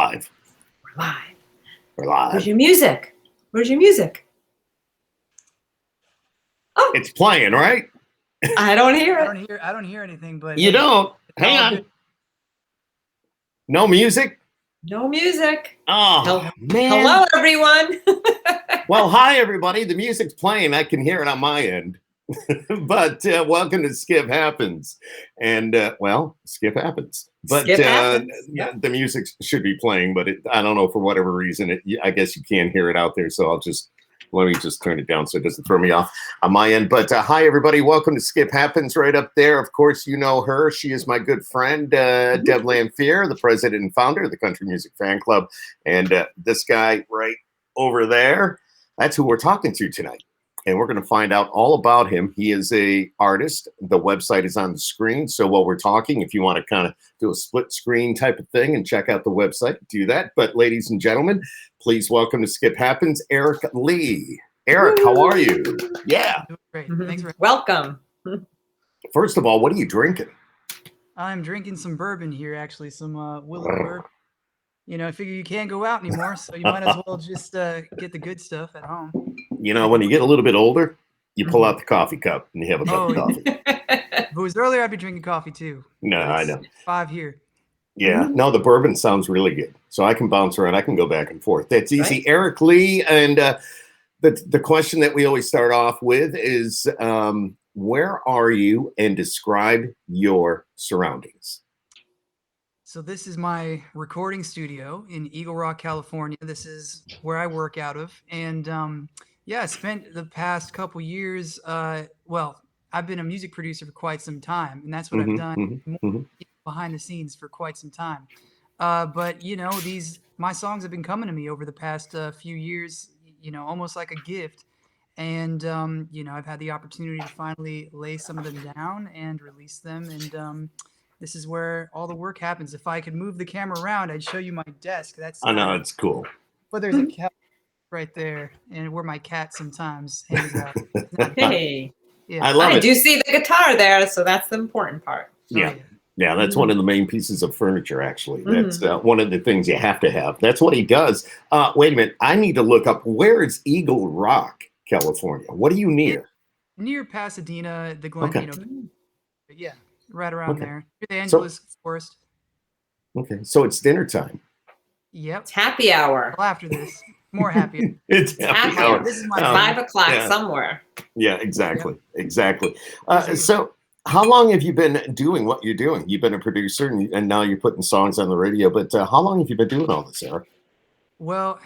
live. We're live. We're live. Where's your music? Where's your music? Oh, It's playing, right? I don't hear it. I don't hear anything, but You don't. Hang on. Good. No music? No music. Oh, man. Hello, everyone. Well, hi, everybody. The music's playing. I can hear it on my end. But welcome to Skip Happens. And, Skip Happens. But Skip happens. Yeah, the music should be playing, but I don't know, for whatever reason, I guess you can't hear it out there. So let me just turn it down so it doesn't throw me off on my end. But hi, everybody. Welcome to Skip Happens. Right up there, of course, you know her. She is my good friend, Deb Lanfear, the president and founder of the Country Music Fan Club. And this guy right over there, that's who we're talking to tonight. And we're going to find out all about him. He is an artist. The website is on the screen. So while we're talking, if you want to kind of do a split screen type of thing and check out the website, do that. But ladies and gentlemen, please welcome to Skip Happens, Eric Lee. Eric, how are you? Yeah. Great. Thanks for Welcome. First of all, what are you drinking? I'm drinking some bourbon here, actually, some Willow bourbon. You know, I figure you can't go out anymore, so you might as well just get the good stuff at home. You know, when you get a little bit older, you pull out the coffee cup and you have a cup of coffee. If it was earlier, I'd be drinking coffee too. No, I know. 5 here. Yeah, no, the bourbon sounds really good. So I can bounce around. I can go back and forth. That's easy. Right. Eric Lee, and the question that we always start off with is, where are you, and describe your surroundings? So this is my recording studio in Eagle Rock, California. This is where I work out of. And I spent the past couple years, I've been a music producer for quite some time, and that's what I've done behind the scenes for quite some time. But, you know, my songs have been coming to me over the past few years, you know, almost like a gift. And, I've had the opportunity to finally lay some of them down and release them. And this is where all the work happens. If I could move the camera around, I'd show you my desk. I know, it's cool. But there's a cat right there, and where my cat sometimes hangs out. Hey. Yeah. I love it. I do see the guitar there, so that's the important part. Yeah. Yeah, that's one of the main pieces of furniture, actually. That's one of the things you have to have. That's what he does. Wait a minute. I need to look up, where is Eagle Rock, California? What are you near? Near Pasadena, the Glen. Okay. You know, yeah, right around there. Near the Angeles Forest. Okay, so it's dinner time. Yep. It's happy hour. Well, after this, more happy. It's happy hour. This is my 5 o'clock somewhere. Yeah, exactly. Yep. Exactly. So how long have you been doing what you're doing? You've been a producer, and now you're putting songs on the radio, but how long have you been doing all this, Eric? Well,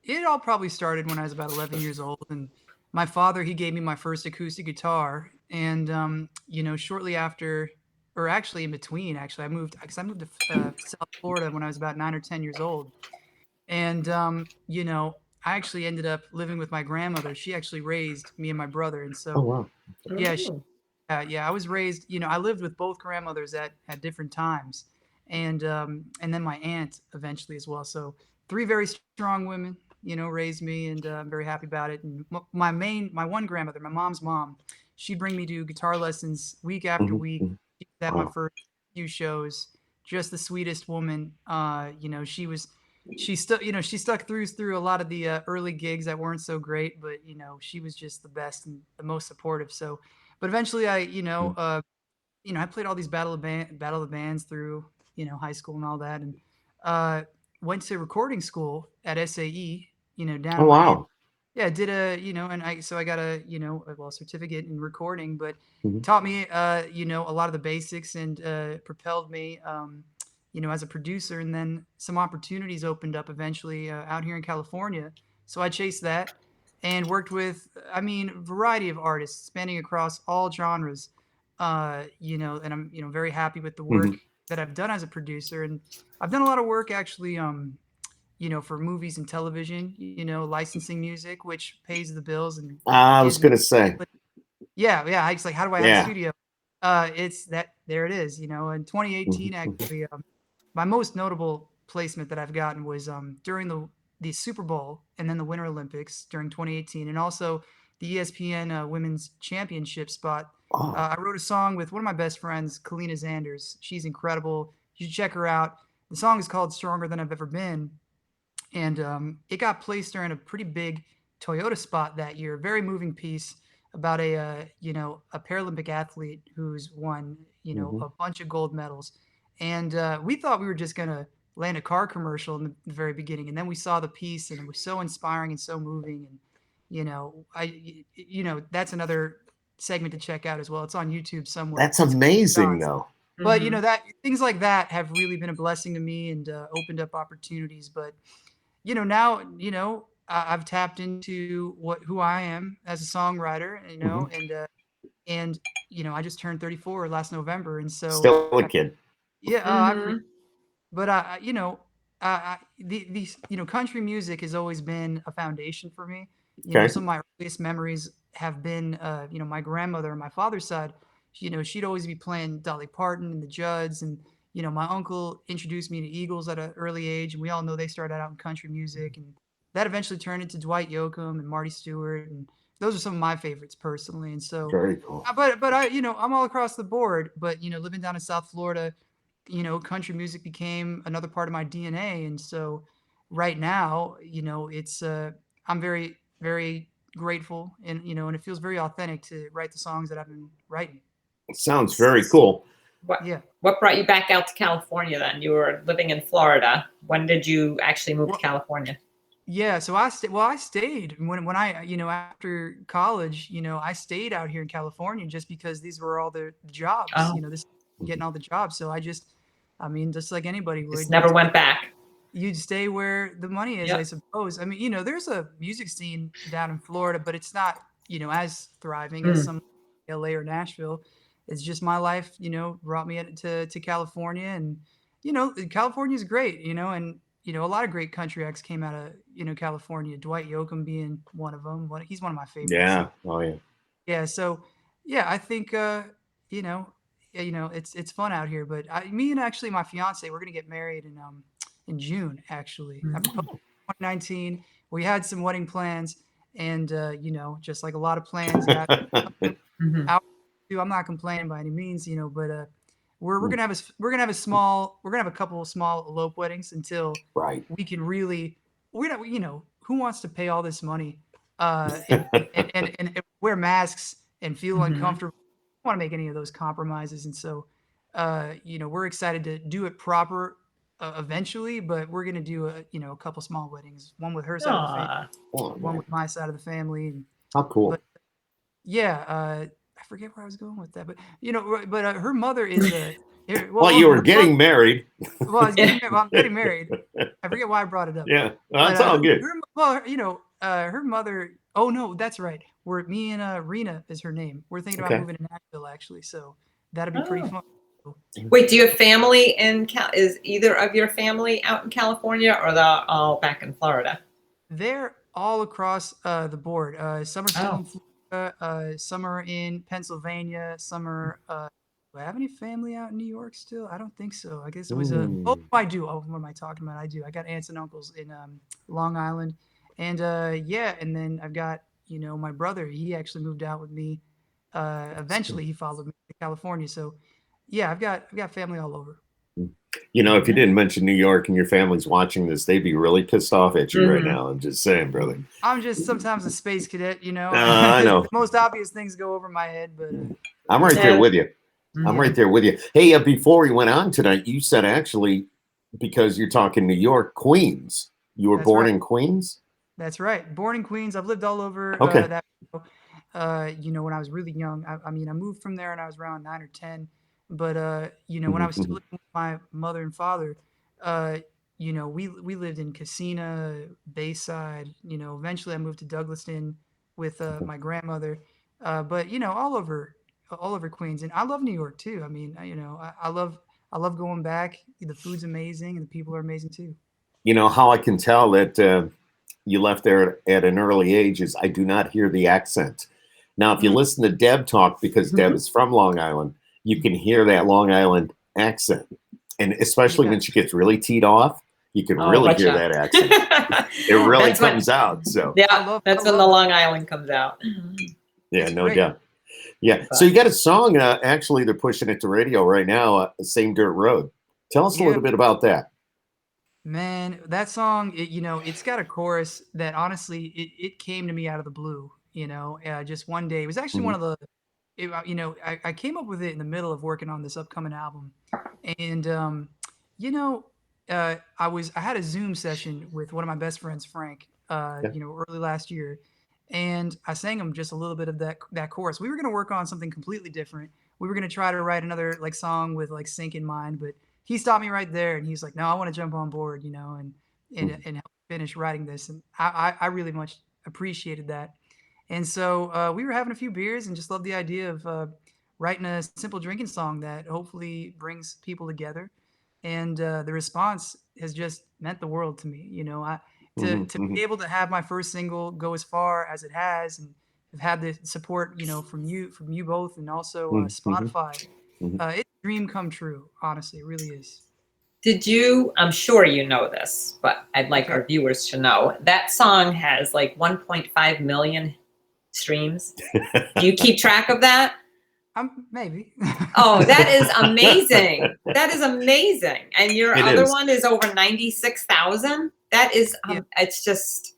it all probably started when I was about 11 years old, and my father, he gave me my first acoustic guitar, and shortly after, or actually in between, I moved to South Florida when I was about 9 or 10 years old, and I actually ended up living with my grandmother. She actually raised me and my brother, and so oh wow, yeah, I was raised. You know, I lived with both grandmothers at different times, and then my aunt eventually as well. So 3 very strong women, you know, raised me, and I'm very happy about it. And my one grandmother, my mom's mom, she'd bring me to guitar lessons week after week. She was at my first few shows. Just the sweetest woman. She stuck through a lot of the early gigs that weren't so great, but you know, she was just the best and the most supportive. So, but eventually I played all these battle of the bands through, you know, high school and all that, and went to recording school at SAE, you know, down. Oh wow. Yeah, I did I got a certificate in recording, but taught me a lot of the basics, and propelled me as a producer. And then some opportunities opened up eventually out here in California. So I chased that and worked with, a variety of artists spanning across all genres, and I'm, very happy with the work that I've done as a producer. And I've done a lot of work actually, for movies and television, licensing music, which pays the bills. And I was going to say, yeah. It's like, how do I have a studio? It's that, there it is, in 2018, actually, my most notable placement that I've gotten was during the Super Bowl and then the Winter Olympics during 2018, and also the ESPN Women's Championship spot. I wrote a song with one of my best friends, Kaleena Zanders. She's incredible. You should check her out. The song is called Stronger Than I've Ever Been. And it got placed during a pretty big Toyota spot that year. Very moving piece about a Paralympic athlete who's won Mhm. a bunch of gold medals. And we thought we were just gonna land a car commercial in the very beginning, and then we saw the piece, and it was so inspiring and so moving. And that's another segment to check out as well. It's on YouTube somewhere. That's It's amazing, though. but Mhm. that things like that have really been a blessing to me and opened up opportunities. But now, I've tapped into who I am as a songwriter, Hmm. and I just turned 34 last November, and so Still a kid. yeah, Mhm. but these country music has always been a foundation for me. Okay. Some of my earliest memories have been, my grandmother on my father's side. She'd always be playing Dolly Parton and the Judds, and my uncle introduced me to Eagles at an early age, and we all know they started out in country music, and that eventually turned into Dwight Yoakam and Marty Stewart, and those are some of my favorites personally. And so, Very cool. but I'm all across the board. But living down in South Florida, country music became another part of my DNA. And so right now, it's I'm very, very grateful, and and it feels very authentic to write the songs that I've been writing. Sounds very cool. What Yeah. what brought you back out to California then? You were living in Florida. When did you actually move to Well, California? yeah, so I stayed when I after college, I stayed out here in California just because these were all the jobs, Oh, this getting all the jobs. So just like anybody just would, never went back. you'd stay where the money is, I Yep. suppose. I mean, there's a music scene down in Florida, but it's not, as thriving as Mm. some LA or Nashville. It's just my life, brought me to California, and California is great, and a lot of great country acts came out of California. Dwight Yoakam being one of them. He's one of my favorites. Yeah. Oh, yeah. Yeah, so yeah, I think you know, it's fun out here. But me and actually my fiance, we're gonna get married in June. Actually, I proposed Mm. in 2019. We had some wedding plans, and just like a lot of plans got Mhm. out. I'm not complaining by any means, but we're gonna have we're gonna have a couple of small elope weddings until Right. we can really we're not who wants to pay all this money and wear masks and feel Mhm. uncomfortable. I don't want to make any of those compromises. And so we're excited to do it proper eventually, but we're gonna do a couple small weddings, one with her side of the family, Aw. Oh, one man. with my side of the family. And How but cool. yeah, I forget where I was going with that, but her mother is a Well, you were getting married. well, I was Yeah. getting married. Well, I'm getting married. I forget why I brought it up, Yeah. but That's all good. her mother. Oh no, that's right. We're me and Rena is her name. We're thinking about Okay. moving to Nashville actually, so that'd be pretty Oh. fun. So Wait, do you have family in Is either of your family out in California, or they're all back in Florida? they're all across the board. Some are still Oh. in Florida. Some are in Pennsylvania. Some are. Do I have any family out in New York still? I don't think so. I guess it was a. Oh, Mm. I do. Oh, what am I talking about? I do. I got aunts and uncles in Long Island, and yeah, and then I've got my brother. He actually moved out with me. Eventually, he followed me to California. So, yeah, I've got family all over. If you didn't mention New York and your family's watching this, they'd be really pissed off at you right Mhm. now. I'm just saying, brother. I'm just sometimes a space cadet, I the know. most obvious things go over my head, but I'm right there Yeah. with you. I'm Mhm. right there with you. Hey, before we went on tonight, you said actually, because you're talking New York, Queens. You were that's born right. in Queens? That's right. Born in Queens. I've lived all over Okay. that. When I was really young. I mean, I moved from there when I was around 9 or 10. But when I was still Mhm. living with my mother and father, we lived in Casina, Bayside. Eventually I moved to Douglaston with my grandmother. But all over Queens, and I love New York too. I mean, I love going back. The food's amazing, and the people are amazing too. How I can tell that you left there at an early age is I do not hear the accent. Now, if you Mm, listen to Deb talk, because Deb is from Long Island, you can hear that Long Island accent. And especially yeah. when she gets really teed off, you can Oh, really hear gotcha. that accent. It really That's when, comes out. So, yeah, I that's when the love that. Long Island comes out. yeah, It's no great. doubt. Yeah. So But you got a song. Actually, they're pushing it to radio right now. Same Dirt Road. Tell us a Yeah. little bit about that. Man, that song, it's got a chorus that honestly, it came to me out of the blue, just one day. It was actually Mhm. one of the, I came up with it in the middle of working on this upcoming album. And, you know, I had a Zoom session with one of my best friends, Frank, Yeah. early last year. And I sang him just a little bit of that chorus. We were going to work on something completely different. We were going to try to write another like song with like sync in mind, but he stopped me right there and he's like, no, I want to jump on board, Mhm. and help finish writing this. And I really much appreciated that. And so we were having a few beers and just loved the idea of writing a simple drinking song that hopefully brings people together. And the response has just meant the world to me. To Mhm. be able to have my first single go as far as it has, and have had the support, from you both, and also Mhm. Mhm. Spotify. Mhm. It's a dream come true. Honestly, it really is. Did you, I'm sure you know this, but I'd like Okay. our viewers to know that song has like 1.5 million streams. Do you keep track of that? Maybe. Oh, that is amazing. That is amazing. And your It other is. one is over 96,000. That is, Yeah. it's just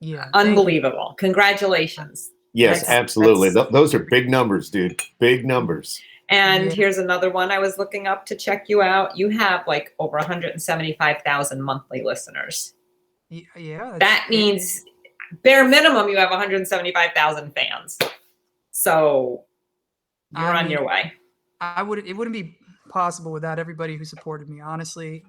Yeah. Thank you. unbelievable. Congratulations. Yes, Yeah. absolutely. That's, Those are big numbers, dude. Big numbers. and Yeah. here's another one I was looking up to check you out. You have like over 175,000 monthly listeners. Yeah. That means bare minimum you have 175,000 fans. So you're I on mean, your way. it wouldn't be possible without everybody who supported me, honestly,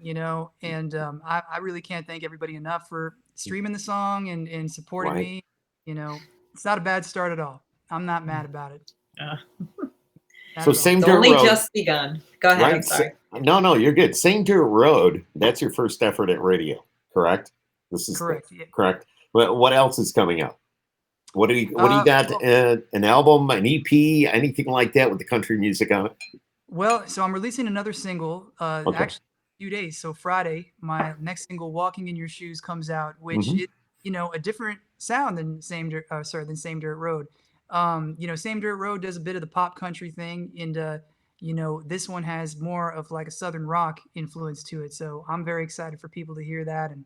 and I really can't thank everybody enough for streaming the song and supporting Right. me. It's not a bad start at all. I'm not mad about it. Uh, Not So at all. same it's dirt only road, just begun. Go ahead. I'm right? sorry. No, no, you're good. Same dirt road. That's your first effort at radio, correct? This is Correct. Yeah. correct. What else is coming up? What do you got? Well, An album, an EP, anything like that with the country music on it? so I'm releasing another single, Okay. actually a few days. So Friday, my next single, "Walking in Your Shoes," comes out, which Hmm. is, a different sound than Same Dirt Road. Same Dirt Road does a bit of the pop country thing, and this one has more of like a southern rock influence to it. So I'm very excited for people to hear that. And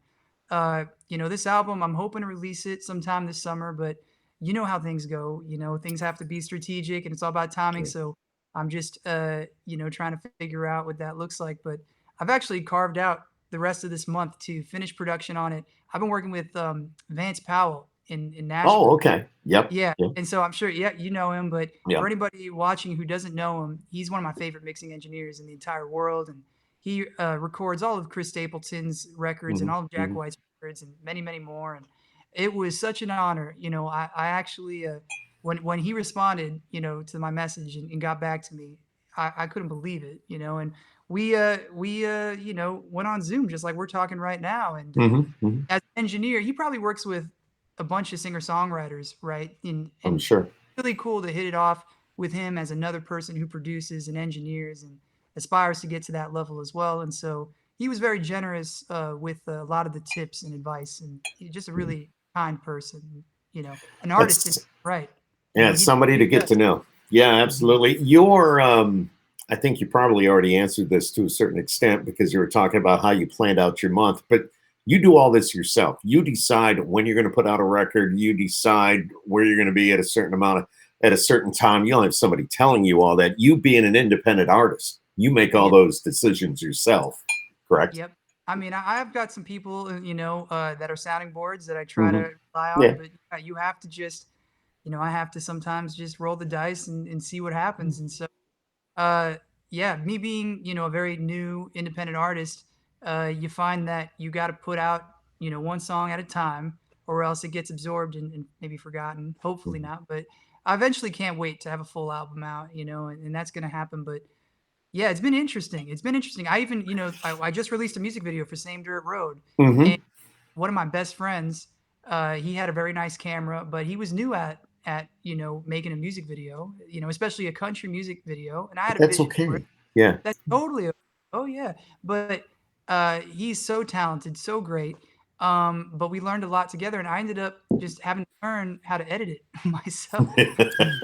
this album, I'm hoping to release it sometime this summer, but you know how things go. Things have to be strategic, and it's all about timing. Sure. So I'm just, trying to figure out what that looks like. But I've actually carved out the rest of this month to finish production on it. I've been working with Vance Powell in Oh, Nashville. okay. Yep. Yeah, Yep. and so I'm sure, yeah, you know him. But for Yep. anybody watching who doesn't know him, he's one of my favorite mixing engineers in the entire world, and he records all of Chris Stapleton's records and Hmm. all of Jack Hmm. White's records and many, many more. And it was such an honor. I actually, when he responded, to my message and got back to me, I couldn't believe it. And we went on Zoom just like we're talking right now. And Hmm. Hmm. as an engineer, he probably works with a bunch of singer-songwriters, right? I'm And sure. really cool to hit it off with him as another person who produces and engineers and aspires to get to that level as well. And so he was very generous with a lot of the tips and advice, and he's just a really kind person, an artist in That's right. Yeah, it's He did somebody to his get to best. know. Yeah, Mhm. absolutely. I think you probably already answered this to a certain extent because you were talking about how you planned out your month, but you do all this yourself. You decide when you're going to put out a record. You decide where you're going to be at at a certain time. You don't have somebody telling you all that. You being an independent artist, you make all Yeah. those decisions yourself, correct? Yep. I mean, I've got some people, that are sounding boards that I try Hmm. to rely on, Yeah. but you have to just, I have to sometimes just roll the dice and see what happens. And so, uh, yeah, me being, a very new independent artist, you find that you got to put out, one song at a time, or else it gets absorbed and maybe forgotten. Hopefully Mhm. not, but I eventually can't wait to have a full album out, and that's going to happen. But yeah, it's been interesting. It's been interesting. I even, I just released a music video for Same Dirt Road, and Mhm. one of my best friends, he had a very nice camera, but he was new at making a music video, especially a country music video, and I But had a that's vision for it. okay. Yeah. That's totally okay. Oh yeah, but he's so talented, so great. But we learned a lot together, and I ended up just having to learn how to edit it myself.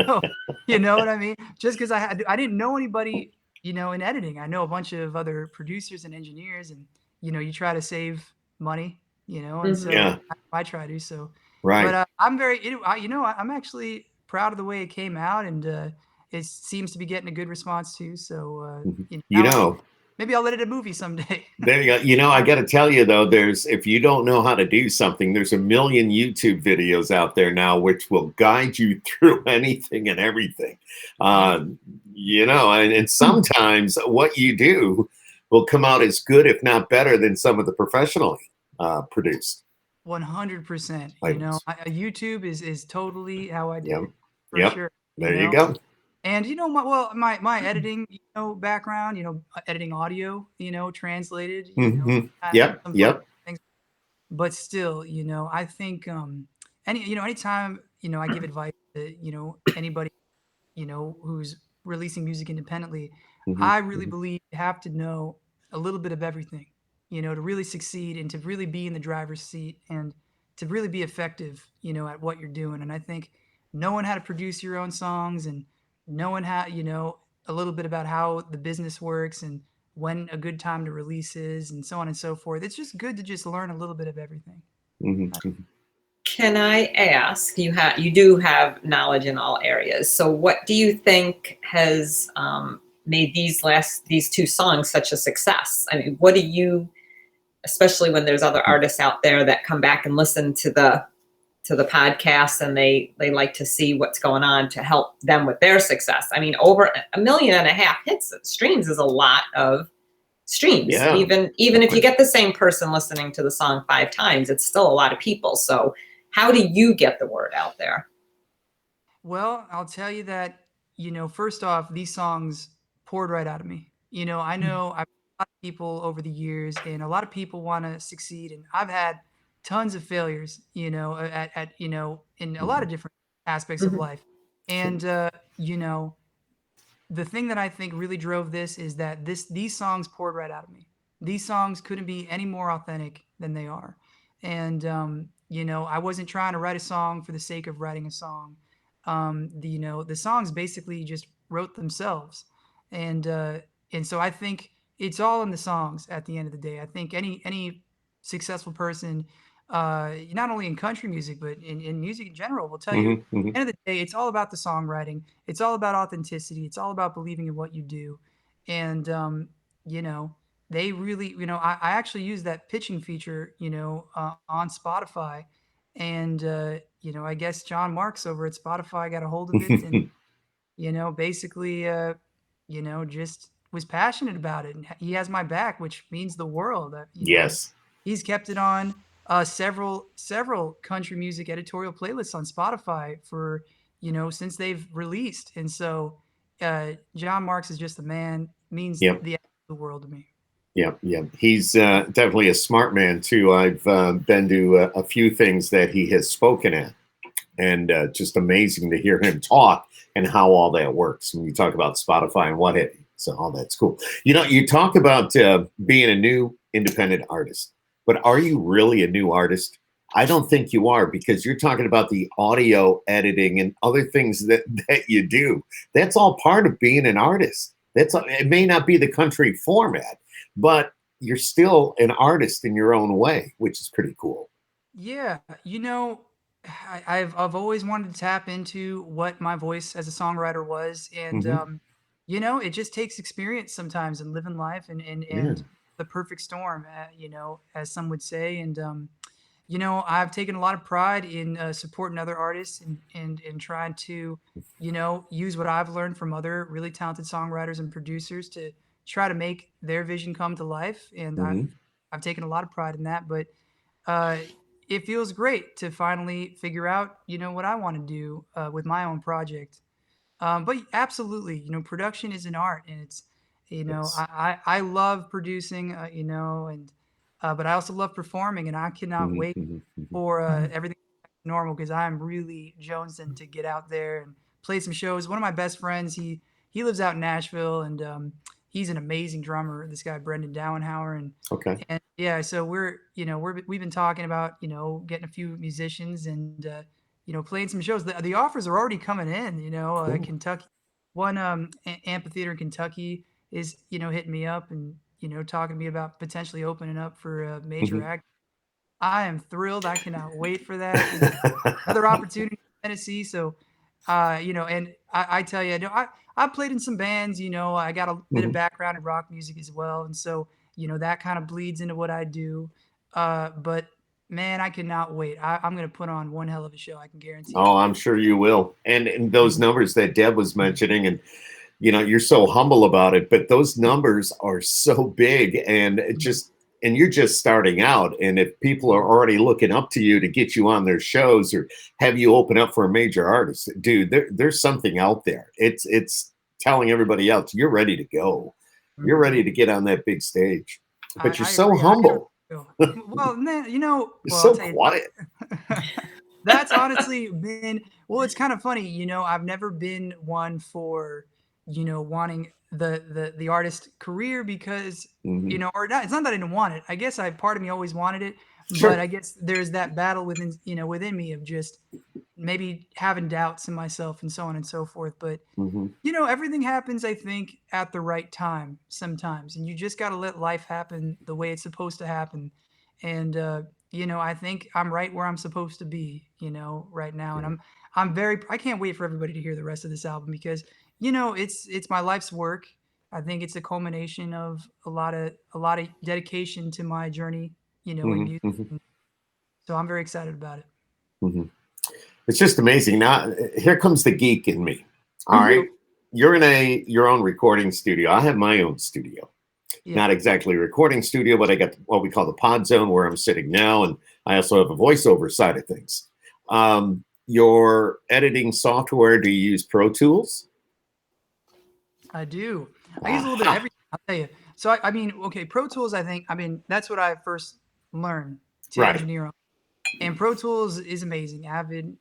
So, you know what I mean? Just because I didn't know anybody, in editing. I know a bunch of other producers and engineers, and you try to save money, and Mhm. so Yeah. I try to. So, but Right. I'm very, I'm actually proud of the way it came out, and it seems to be getting a good response too. So, Mhm. You now know, maybe I'll let it a movie someday. there you go. I got to tell you though, if you don't know how to do something, there's a million YouTube videos out there now which will guide you through anything and everything. Uh, and sometimes what you do will come out as good, if not better, than some of the professionally produced 100%. items. YouTube is totally how I did Yep. it for Yep. sure. There you go. And my editing, background, editing audio, translated, Hmm. kind of Yep. some fun Yep. things. But still, I think anytime, I give advice to, anybody, who's releasing music independently, Hmm. I really Hmm. believe you have to know a little bit of everything, to really succeed and to really be in the driver's seat and to really be effective, at what you're doing. And I think knowing how to produce your own songs and knowing how, a little bit about how the business works and when a good time to release is and so on and so forth. It's just good to just learn a little bit of everything. Hmm. Can I ask, you do have knowledge in all areas. So what do you think has made these two songs such a success? I mean, what do you, especially when there's other artists out there that come back and listen to the podcast and they like to see what's going on to help them with their success. I mean, over 1.5 million hits streams is a lot of streams. Yeah. Even if you get the same person listening to the song 5 times, it's still a lot of people. So how do you get the word out there? Well, I'll tell you that, first off, these songs poured right out of me. I know I've met a lot of people over the years, and a lot of people want to succeed, and I've had tons of failures, in a lot Mhm. of different aspects of Mhm. life. Sure. And the thing that I think really drove this is that these songs poured right out of me. These songs couldn't be any more authentic than they are. And I wasn't trying to write a song for the sake of writing a song. The songs basically just wrote themselves. And and so I think it's all in the songs at the end of the day. I think any successful person, not only in country music but in music in general, will tell you Hmm. Hmm. end of the day, it's all about the songwriting. It's all about authenticity. It's all about believing in what you do. And, you know, they really, I actually use that pitching feature, on Spotify. And, I guess John Marks over at Spotify got a hold of it and, basically, just was passionate about it. And he has my back, which means the world. Yes. He's kept it on several country music editorial playlists on Spotify for since they've released, and so John Marks is just a man, means Yep. the world to me. Yep. Yep. He's definitely a smart man too. I've been to a few things that he has spoken at, and just amazing to hear him talk and how all that works when you talk about Spotify and what have you. So all that's cool. You talk about being a new independent artist, but are you really a new artist? I don't think you are, because you're talking about the audio editing and other things that you do. That's all part of being an artist. It may not be the country format, but you're still an artist in your own way, which is pretty cool. Yeah, I've always wanted to tap into what my voice as a songwriter was, and Hmm. it just takes experience sometimes in living life Yeah. and the perfect storm, as some would say, and I've taken a lot of pride in supporting other artists and trying to, use what I've learned from other really talented songwriters and producers to try to make their vision come to life. And Hmm. I've taken a lot of pride in that. But uh, it feels great to finally figure out, what I want to do with my own project. But absolutely, production is an art, and it's, Yes. I love producing, and but I also love performing, and I cannot Hmm. wait Hmm. Hmm. for everything normal because I'm really jonesing to get out there and play some shows. One of my best friends, he lives out in Nashville, and he's an amazing drummer. This guy Brendan Dowenhauer, Okay. and yeah, so we've been talking about getting a few musicians and playing some shows. The offers are already coming in. Cool. Kentucky, one amphitheater in Kentucky is hitting me up, and talking to me about potentially opening up for a major act. I am thrilled. I cannot wait for that. Another opportunity in Tennessee. So, and I tell you, I played in some bands. I got a bit of background in rock music as well, and so that kind of bleeds into what I do. But man, I cannot wait. I'm going to put on one hell of a show. I can guarantee. Oh, I'm sure you will. And those numbers that Deb was mentioning, and you're so humble about it, but those numbers are so big, and you're just starting out. And if people are already looking up to you to get you on their shows or have you open up for a major artist, dude, there's something out there. It's telling everybody else you're ready to go. You're ready to get on that big stage. But you're so humble. Well, You're so quiet. That's honestly been, well, it's kind of funny, I've never been one for, wanting the artist career because, or not, it's not that I didn't want it. I guess part of me always wanted it, but I guess there's that battle within me of just maybe having doubts in myself and so on and so forth. But, everything happens, I think, at the right time sometimes, and you just got to let life happen the way it's supposed to happen. And, I think I'm right where I'm supposed to be, right now. And I can't wait for everybody to hear the rest of this album because, it's my life's work. I think it's a culmination of a lot of dedication to my journey, in music. So I'm very excited about it. It's just amazing. Now, here comes the geek in me. All right. You're in your own recording studio. I have my own studio. Yeah. Not exactly a recording studio, but I got what we call the pod zone where I'm sitting now. And I also have a voiceover side of things. Your editing software, do you use Pro Tools? I do. I use a little bit of everything, I'll tell you. So, Pro Tools, that's what I first learned to engineer on. And Pro Tools is amazing. Avid,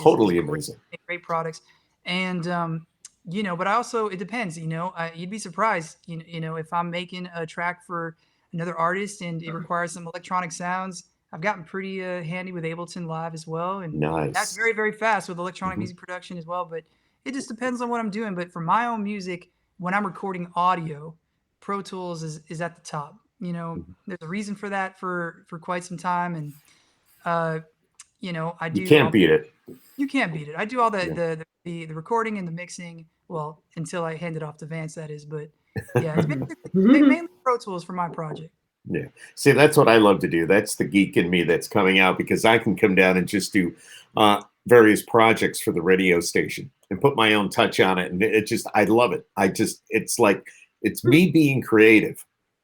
totally amazing. Great products. And, but it depends, you'd be surprised, if I'm making a track for another artist and it requires some electronic sounds, I've gotten pretty handy with Ableton Live as well. And that's very, very fast with electronic music production as well. But it just depends on what I'm doing. But for my own music, when I'm recording audio, Pro Tools is at the top. There's a reason for that for quite some time. And, I do. You can't beat it. You can't beat it. I do all the recording and the mixing. Well, until I hand it off to Vance, that is. But yeah, it's mainly Pro Tools for my project. Yeah. See, that's what I love to do. That's the geek in me that's coming out because I can come down and just do various projects for the radio station and put my own touch on it. And I love it. It's me being creative.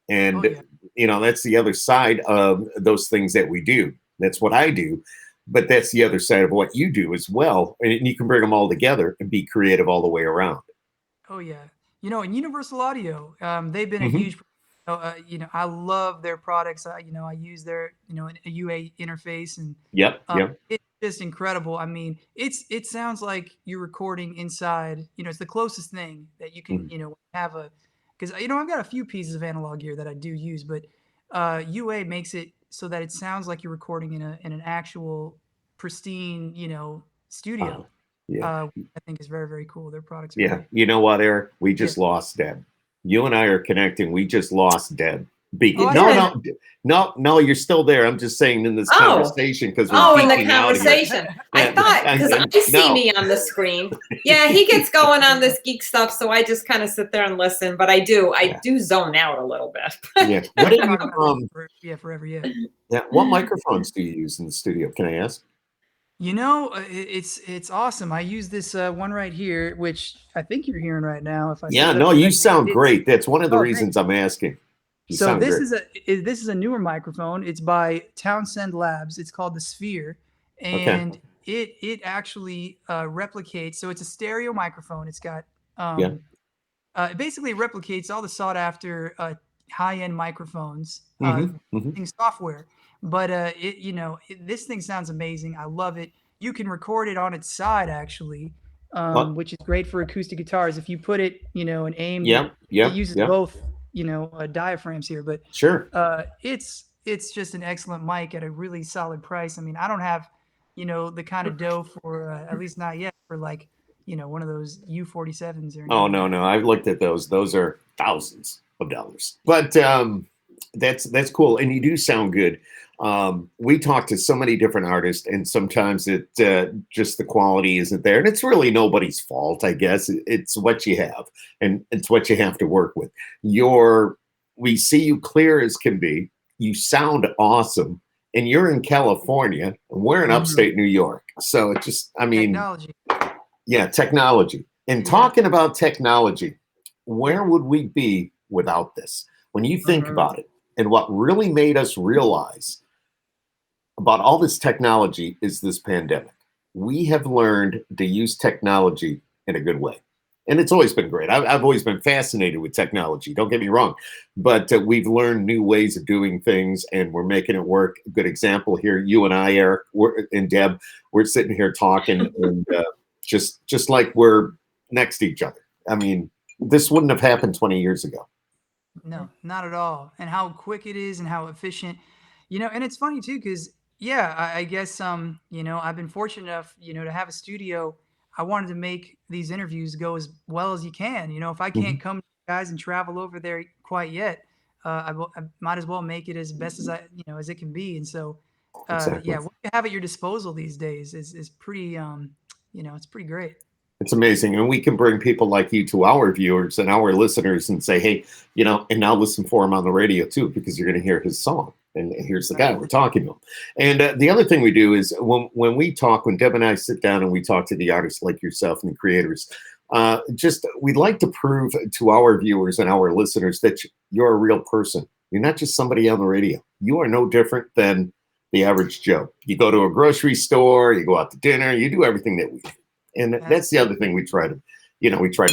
And, that's the other side of those things that we do. That's what I do. But that's the other side of what you do as well. And you can bring them all together and be creative all the way around. Oh, yeah. In Universal Audio, they've been a huge, I love their products. I use their, a UA interface and it's just incredible. It sounds like you're recording inside, it's the closest thing that you can, have because, I've got a few pieces of analog gear that I do use, but UA makes it so that it sounds like you're recording in an actual pristine, studio. I think is very, very cool. Their products. Great. You know what, Eric? We just lost Deb. You and I are connecting. We just lost Deb. No, you're still there. I'm just saying in this conversation because in the conversation. I thought because I see me on the screen. Yeah, he gets going on this geek stuff, so I just kind of sit there and listen. But I do zone out a little bit. Yeah. Forever. Yeah. What microphones do you use in the studio? Can I ask? It's awesome. I use this one right here, which I think you're hearing right now. You sound great. That's one of the reasons I'm asking. So this is a newer microphone. It's by Townsend Labs. It's called the Sphere, and it actually replicates. So it's a stereo microphone. It's got it basically replicates all the sought after high-end microphones using software. But this thing sounds amazing. I love it. You can record it on its side actually, which is great for acoustic guitars. If you put it, an aim, it uses both. Diaphragms here, but it's just an excellent mic at a really solid price. I don't have, the kind of dough for, at least not yet, for one of those U47s or anything. Oh, no. I've looked at those. Those are thousands. of dollars. But that's cool, and you do sound good. We talk to so many different artists, and sometimes it just the quality isn't there, and it's really nobody's fault, I guess. It's what you have, and it's what you have to work with. We see you clear as can be. You sound awesome, and you're in California, and we're in upstate New York. So it just, I mean, Technology. yeah, technology. And talking about technology, where would we be without this? When you think about it, and what really made us realize about all this technology is this pandemic. We have learned to use technology in a good way. And it's always been great. I've always been fascinated with technology. Don't get me wrong. But we've learned new ways of doing things, and we're making it work. A good example here, you and I, Eric, and Deb, we're sitting here talking, and just like we're next to each other. I mean, this wouldn't have happened 20 years ago. No, not at all. And how quick it is and how efficient, and it's funny too, because yeah, I guess I've been fortunate enough, to have a studio. I wanted to make these interviews go as well as you can. If I can't come to you guys and travel over there quite yet, I might as well make it as best as as it can be. And so Exactly. yeah, what you have at your disposal these days is pretty it's pretty great. It's amazing. And we can bring people like you to our viewers and our listeners and say, hey, and now listen for him on the radio too, because you're going to hear his song. And here's the guy we're talking to. And the other thing we do is when we talk, when Deb and I sit down and we talk to the artists like yourself and the creators, we'd like to prove to our viewers and our listeners that you're a real person. You're not just somebody on the radio. You are no different than the average Joe. You go to a grocery store, you go out to dinner, you do everything that we do. And that's the other thing we try to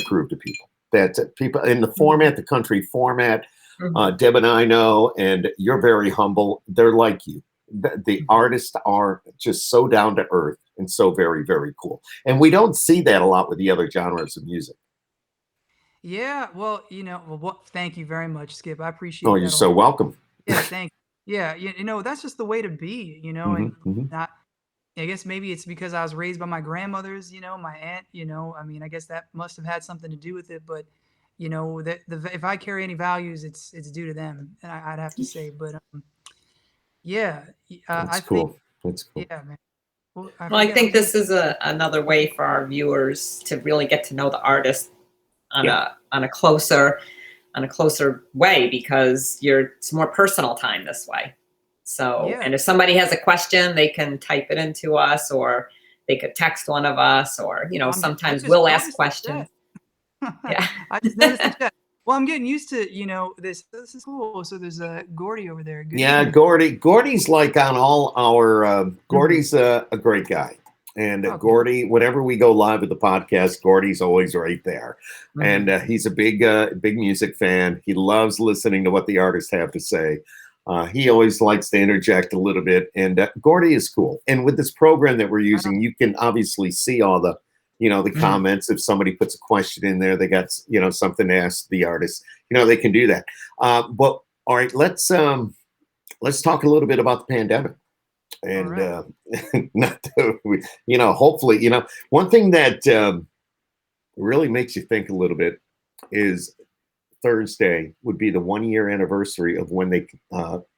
prove to people, that people in the format, the country format, Deb and I know, and you're very humble. They're like you. The artists are just so down to earth and so very, very cool. And we don't see that a lot with the other genres of music. Yeah, well, thank you very much, Skip. I appreciate Oh, that you're a so lot. welcome. Yeah, thank you. Yeah, that's just the way to be, and not. I guess maybe it's because I was raised by my grandmothers, my aunt, I mean, I guess that must have had something to do with it, but that if I carry any values, it's due to them, and I'd have to say, but yeah, That's I think, cool. That's cool. yeah, man. Well, I Well, I forget. think this is another way for our viewers to really get to know the artist on Yeah. a closer way, because it's more personal time this way. So, Yeah. and if somebody has a question, they can type it into us, or they could text one of us, or I sometimes just we'll ask noticed the questions. chat. Yeah. I just noticed the chat. Well, I'm getting used to, this. This is cool. So there's Gordy over there. Good Yeah, evening. Gordy's like on all our. Gordy's a great guy, and Oh, cool. Gordy, whenever we go live with the podcast, Gordy's always right there, and he's a big music fan. He loves listening to what the artists have to say. He always likes to interject a little bit, and Gordy is cool. And with this program that we're using, you can obviously see all the the comments. If somebody puts a question in there, they got something to ask the artist. They can do that. But all right, let's talk a little bit about the pandemic. And right. not to, hopefully, one thing that really makes you think a little bit is Thursday would be the 1 year anniversary of when they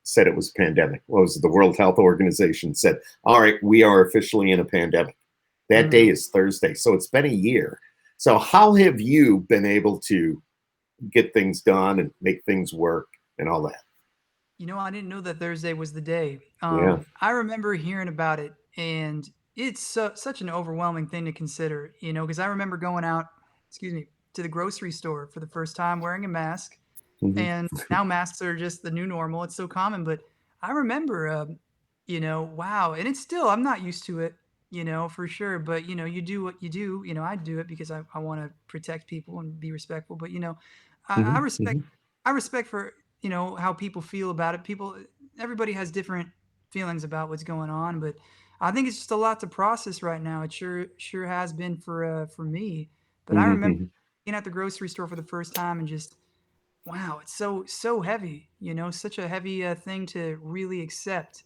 said it was a pandemic. What was it? The World Health Organization said, all right, we are officially in a pandemic. That day is Thursday. So it's been a year. So how have you been able to get things done and make things work and all that? I didn't know that Thursday was the day. Yeah. I remember hearing about it, and it's such an overwhelming thing to consider, because I remember going out, to the grocery store for the first time wearing a mask. And now masks are just the new normal. It's so common, but I remember, wow. And it's still, I'm not used to it, for sure. But, you do what you do. I do it because I want to protect people and be respectful. But, I respect for, how people feel about it. Everybody has different feelings about what's going on. But I think it's just a lot to process right now. It sure has been for me. But I remember being at the grocery store for the first time and just, wow, it's so heavy, such a heavy thing to really accept.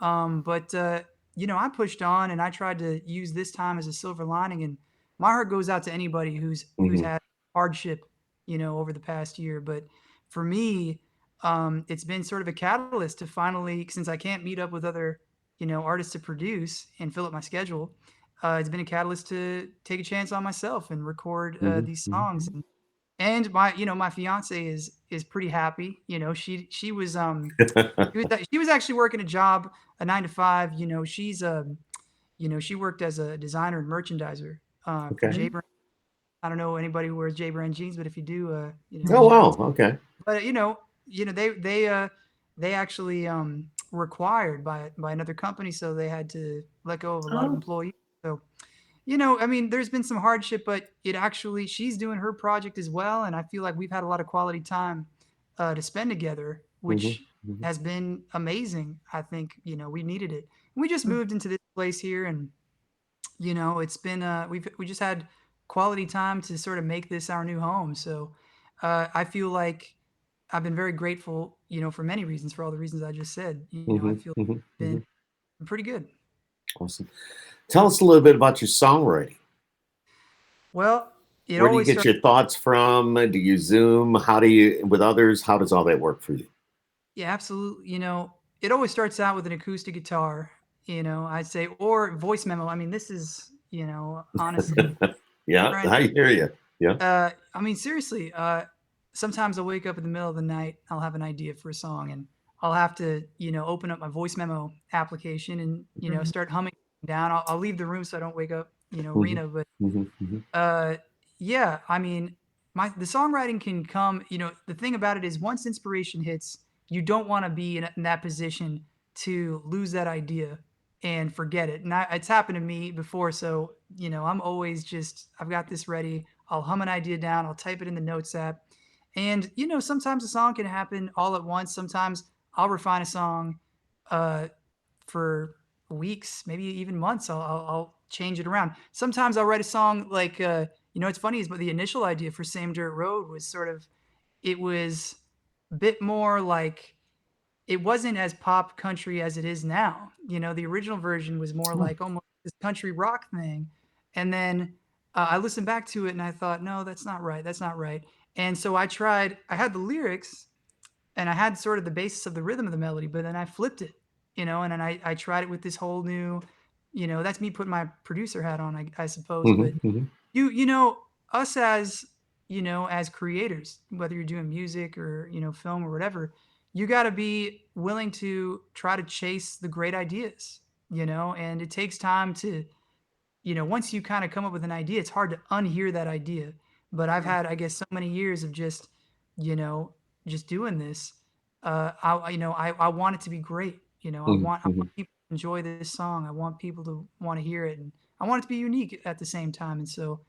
But I pushed on and I tried to use this time as a silver lining. And my heart goes out to anybody who's had hardship, over the past year. But for me, it's been sort of a catalyst to finally, since I can't meet up with other, artists to produce and fill up my schedule, it's been a catalyst to take a chance on myself and record these songs. And my fiance is pretty happy. She was actually working a job, a 9 to 5. She worked as a designer and merchandiser for Okay. J Brand. I don't know anybody who wears J Brand jeans, but if you do, Oh, shout out. wow. Okay. But they actually were acquired by another company, so they had to let go of a lot of Oh, employees. So I mean, there's been some hardship, but she's doing her project as well, and I feel like we've had a lot of quality time to spend together, hmm which has been amazing. I think we needed it. We just moved into this place here, and it's been we just had quality time to sort of make this our new home. So I feel like I've been very grateful, for many reasons, for all the reasons I just said. I feel like it's been pretty good. Awesome. Tell us a little bit about your songwriting. Well, it Where do you always get starts. your thoughts from? Do you Zoom? How do you, with others? How does all that work for you? Yeah, absolutely. It always starts out with an acoustic guitar, I'd say, or voice memo. I mean, this is, honestly, Yeah, trying. I hear you. Yeah. I mean, seriously, sometimes I'll wake up in the middle of the night, I'll have an idea for a song, and I'll have to, open up my voice memo application and, start humming down. I'll leave the room so I don't wake up, hmm Rena. But hmm hmm uh, yeah, I mean, the songwriting can come. The thing about it is, once inspiration hits, you don't want to be in that position to lose that idea and forget it. And it's happened to me before, so I'm always I've got this ready. I'll hum an idea down. I'll type it in the notes app, and sometimes a song can happen all at once. Sometimes I'll refine a song uh, for weeks, maybe even months. I'll change it around. Sometimes I'll write a song like it's funny is, but the initial idea for Same Dirt Road was it was a bit more like, it wasn't as pop country as it is now. The original version was more like almost this country rock thing. And then I listened back to it and I thought, no, that's not right. That's not right. And so I had the lyrics and I had sort of the basis of the rhythm of the melody, but then I flipped it, and then I tried it with this whole new, that's me putting my producer hat on, I suppose. hmm But hmm us as, as creators, whether you're doing music or, film or whatever, you got to be willing to try to chase the great ideas, and it takes time to, once you kind of come up with an idea, it's hard to unhear that idea. But I've had, I guess, so many years of you know, just doing this. I want it to be great. I hmm want people to enjoy this song. I want people to want to hear it, and I want it to be unique at the same time. And so,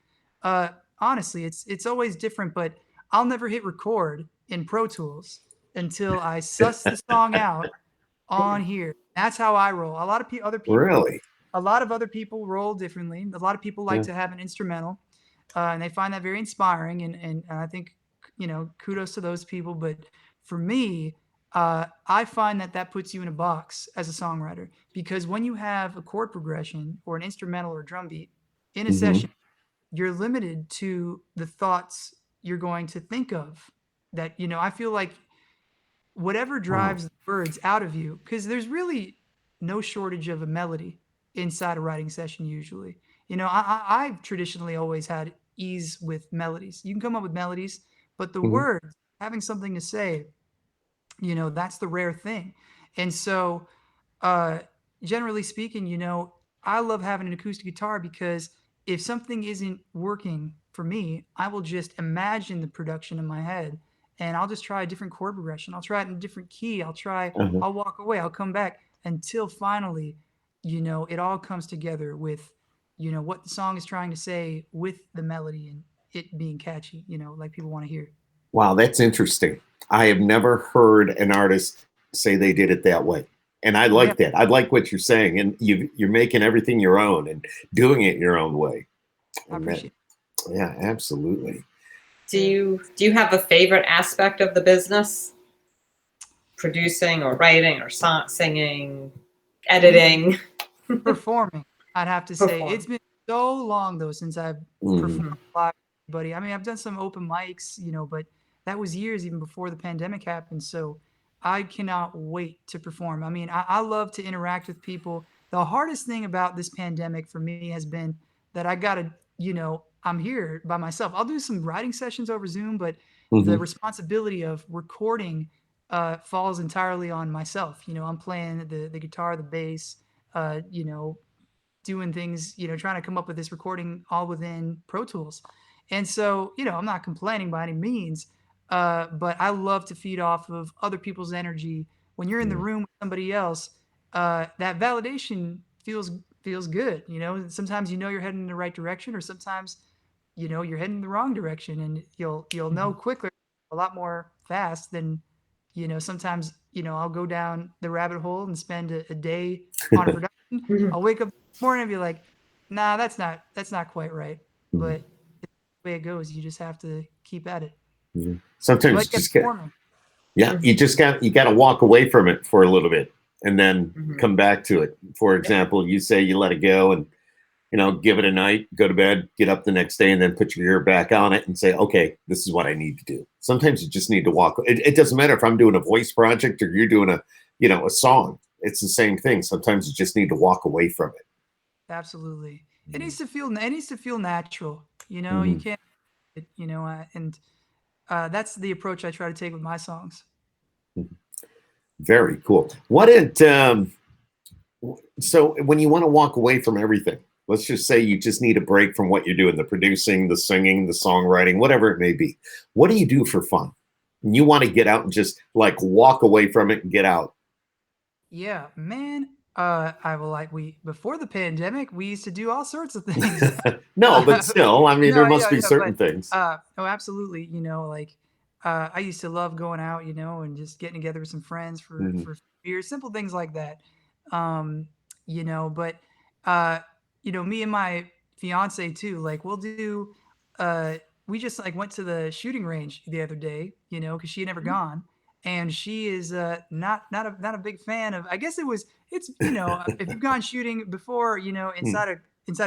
uh, honestly, it's always different. But I'll never hit record in Pro Tools until I suss the song out on here. That's how I roll. Really? A lot of other people roll differently. A lot of people like Yeah. to have an instrumental, and they find that very inspiring. And I think, kudos to those people. But for me, I find that puts you in a box as a songwriter, because when you have a chord progression or an instrumental or drum beat in a hmm session, you're limited to the thoughts you're going to think of. That, I feel like whatever Wow. drives the words out of you, because there's really no shortage of a melody inside a writing session usually. I've traditionally always had ease with melodies. You can come up with melodies, but the hmm words, having something to say, that's the rare thing. And so, uh, generally speaking, I love having an acoustic guitar, because if something isn't working for me, I will just imagine the production in my head, and I'll just try a different chord progression. I'll try it in a different key. Uh-huh. I'll walk away. I'll come back until finally, it all comes together with, what the song is trying to say with the melody and it being catchy, like people want to hear. Wow, that's interesting. I have never heard an artist say they did it that way. And I Yeah, like that. I like what you're saying. And you're making everything your own and doing it your own way. I And that, appreciate yeah, absolutely. it. Yeah. do you have a favorite aspect of the business? Producing or writing or singing, editing, Performing, I'd have to say. It's perform. been so long though since I've hmm performed live with anybody. I mean, I've done some open mics, but that was years even before the pandemic happened. So I cannot wait to perform. I mean, I love to interact with people. The hardest thing about this pandemic for me has been that I gotta, I'm here by myself. I'll do some writing sessions over Zoom, but the Mhm. responsibility of recording falls entirely on myself. I'm playing the guitar, the bass, uh, you know, doing things, trying to come up with this recording all within Pro Tools. And so, I'm not complaining by any means, but I love to feed off of other people's energy. When you're in the Yeah. room with somebody else, that validation feels good. Sometimes you're heading in the right direction, or sometimes you're heading in the wrong direction, and you'll know quicker, a lot more fast than sometimes I'll go down the rabbit hole and spend a day on a production. Mhm. I'll wake up morning and be like, nah, that's not quite right. Mhm. But the way it goes, you just have to keep at it. Mhm. You Sometimes might you get just get, performing. yeah, Mhm. you got to walk away from it for a little bit and then Mhm. come back to it. For example, you say you let it go and give it a night, go to bed, get up the next day, and then put your ear back on it and say, okay, this is what I need to do. Sometimes you just need to walk. It doesn't matter if I'm doing a voice project or you're doing a song. It's the same thing. Sometimes you just need to walk away from it. Absolutely. It Mhm. needs to feel natural. You Mhm. can't, and that's the approach I try to take with my songs. Very cool. So when you want to walk away from everything, let's just say you just need a break from what you're doing, the producing, the singing, the songwriting, whatever it may be. What do you do for fun? And you want to get out and just like walk away from it and get out. Yeah, man. I will like we before the pandemic, we used to do all sorts of things. No, but still, I mean, there No, must yeah, be yeah, certain but things. oh, absolutely. Like I used to love going out, and just getting together with some friends for Mhm. for beers, simple things like that. Um, but uh, me and my fiance too, like we'll do. We just like went to the shooting range the other day, because she had never gone, and she is not a big fan of. I guess it's if you've gone shooting before, inside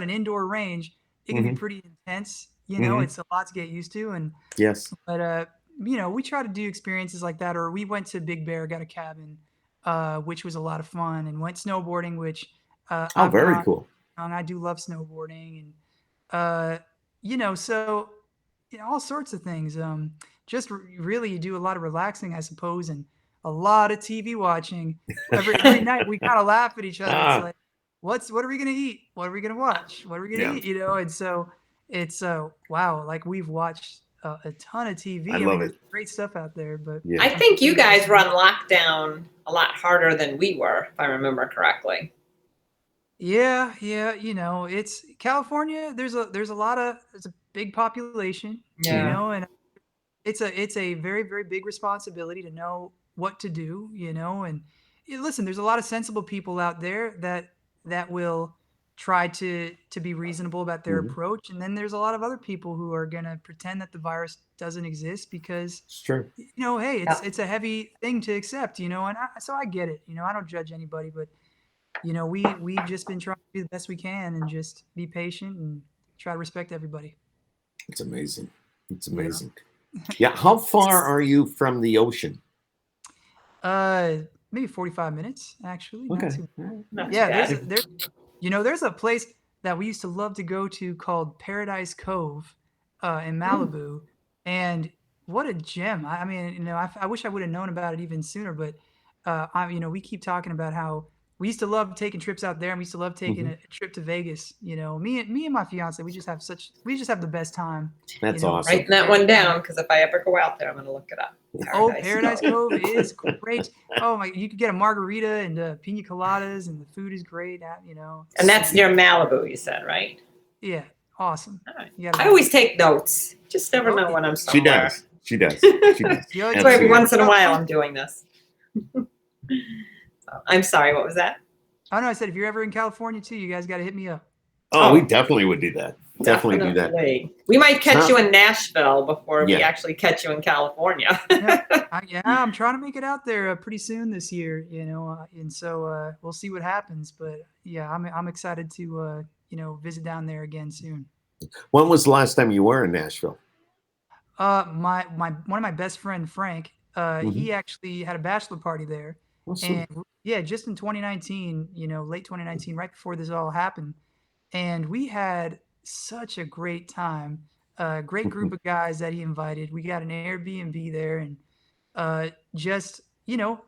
an indoor range, it can be Mhm. pretty intense. Mhm. It's a lot to get used to, and Yes. but we try to do experiences like that, or we went to Big Bear, got a cabin, which was a lot of fun, and went snowboarding, which Oh, I've very gone, cool. and I do love snowboarding, and so all sorts of things. Just really, you do a lot of relaxing, I suppose, and a lot of TV watching. Every night, we kind of laugh at each other. It's Ah, like, what are we gonna eat? What are we gonna watch? What are we gonna yeah, eat? And so it's wow, like we've watched a ton of I TV. I mean, love there's it. great stuff out there, but Yeah. I I'm think sure you you guys guys have were on more. lockdown a lot harder than we were, if I remember correctly. Yeah, yeah, it's California. There's a big population, Yeah. and it's a very, very big responsibility to know what to do, and listen, there's a lot of sensible people out there that will try to be reasonable about their Mhm. approach, and then there's a lot of other people who are going to pretend that the virus doesn't exist because It's true. hey, Yeah. it's a heavy thing to accept, and so I get it. I don't judge anybody, but we've just been trying to do the best we can and just be patient and try to respect everybody. It's amazing. It's Yeah. amazing. Yeah. How far are you from the ocean? Uh, Maybe 45 minutes, actually, not Okay. too All bad. right. Not too Yeah, bad. there's a place that we used to love to go to called Paradise Cove, in Mm. Malibu, and what a gem. I mean, I wish I would have known about it even sooner, but we keep talking about how we used to love taking trips out there, and we used to love taking Mhm. a trip to Vegas. Me and my fiance, we just have the best time. That's Right awesome. Writing that there. one down because if I ever go out there, I'm going to look it up. Oh, Paradise Paradise Cove. Cove is great. Oh my, you could get a margarita and pina coladas, and the food is great. And that's near Malibu, you said, right? Yeah, awesome. All right. You gotta I go. always take notes. Just never Oh, know when I'm She somewhere. does. She does. She does. So every you ever once Absolutely. in a while, California? I'm doing this. I'm sorry, what was that? Oh no, I said if you're ever in California too, you guys got to hit me up. Oh, we Oh, definitely would do that. Definitely do that. definitely. We might catch Not, you in Nashville before we yeah. actually catch you in California. Yeah, yeah, I'm trying to make it out there pretty soon this year. And so we'll see what happens. But yeah, I'm excited to visit down there again soon. When was the last time you were in Nashville? My one of my best friend Frank, Mhm. he actually had a bachelor party there, Oh, and sweet. yeah, just in 2019, late 2019, right before this all happened, and we had such a great time. A great group Mhm. of guys that he invited. We got an Airbnb there, and just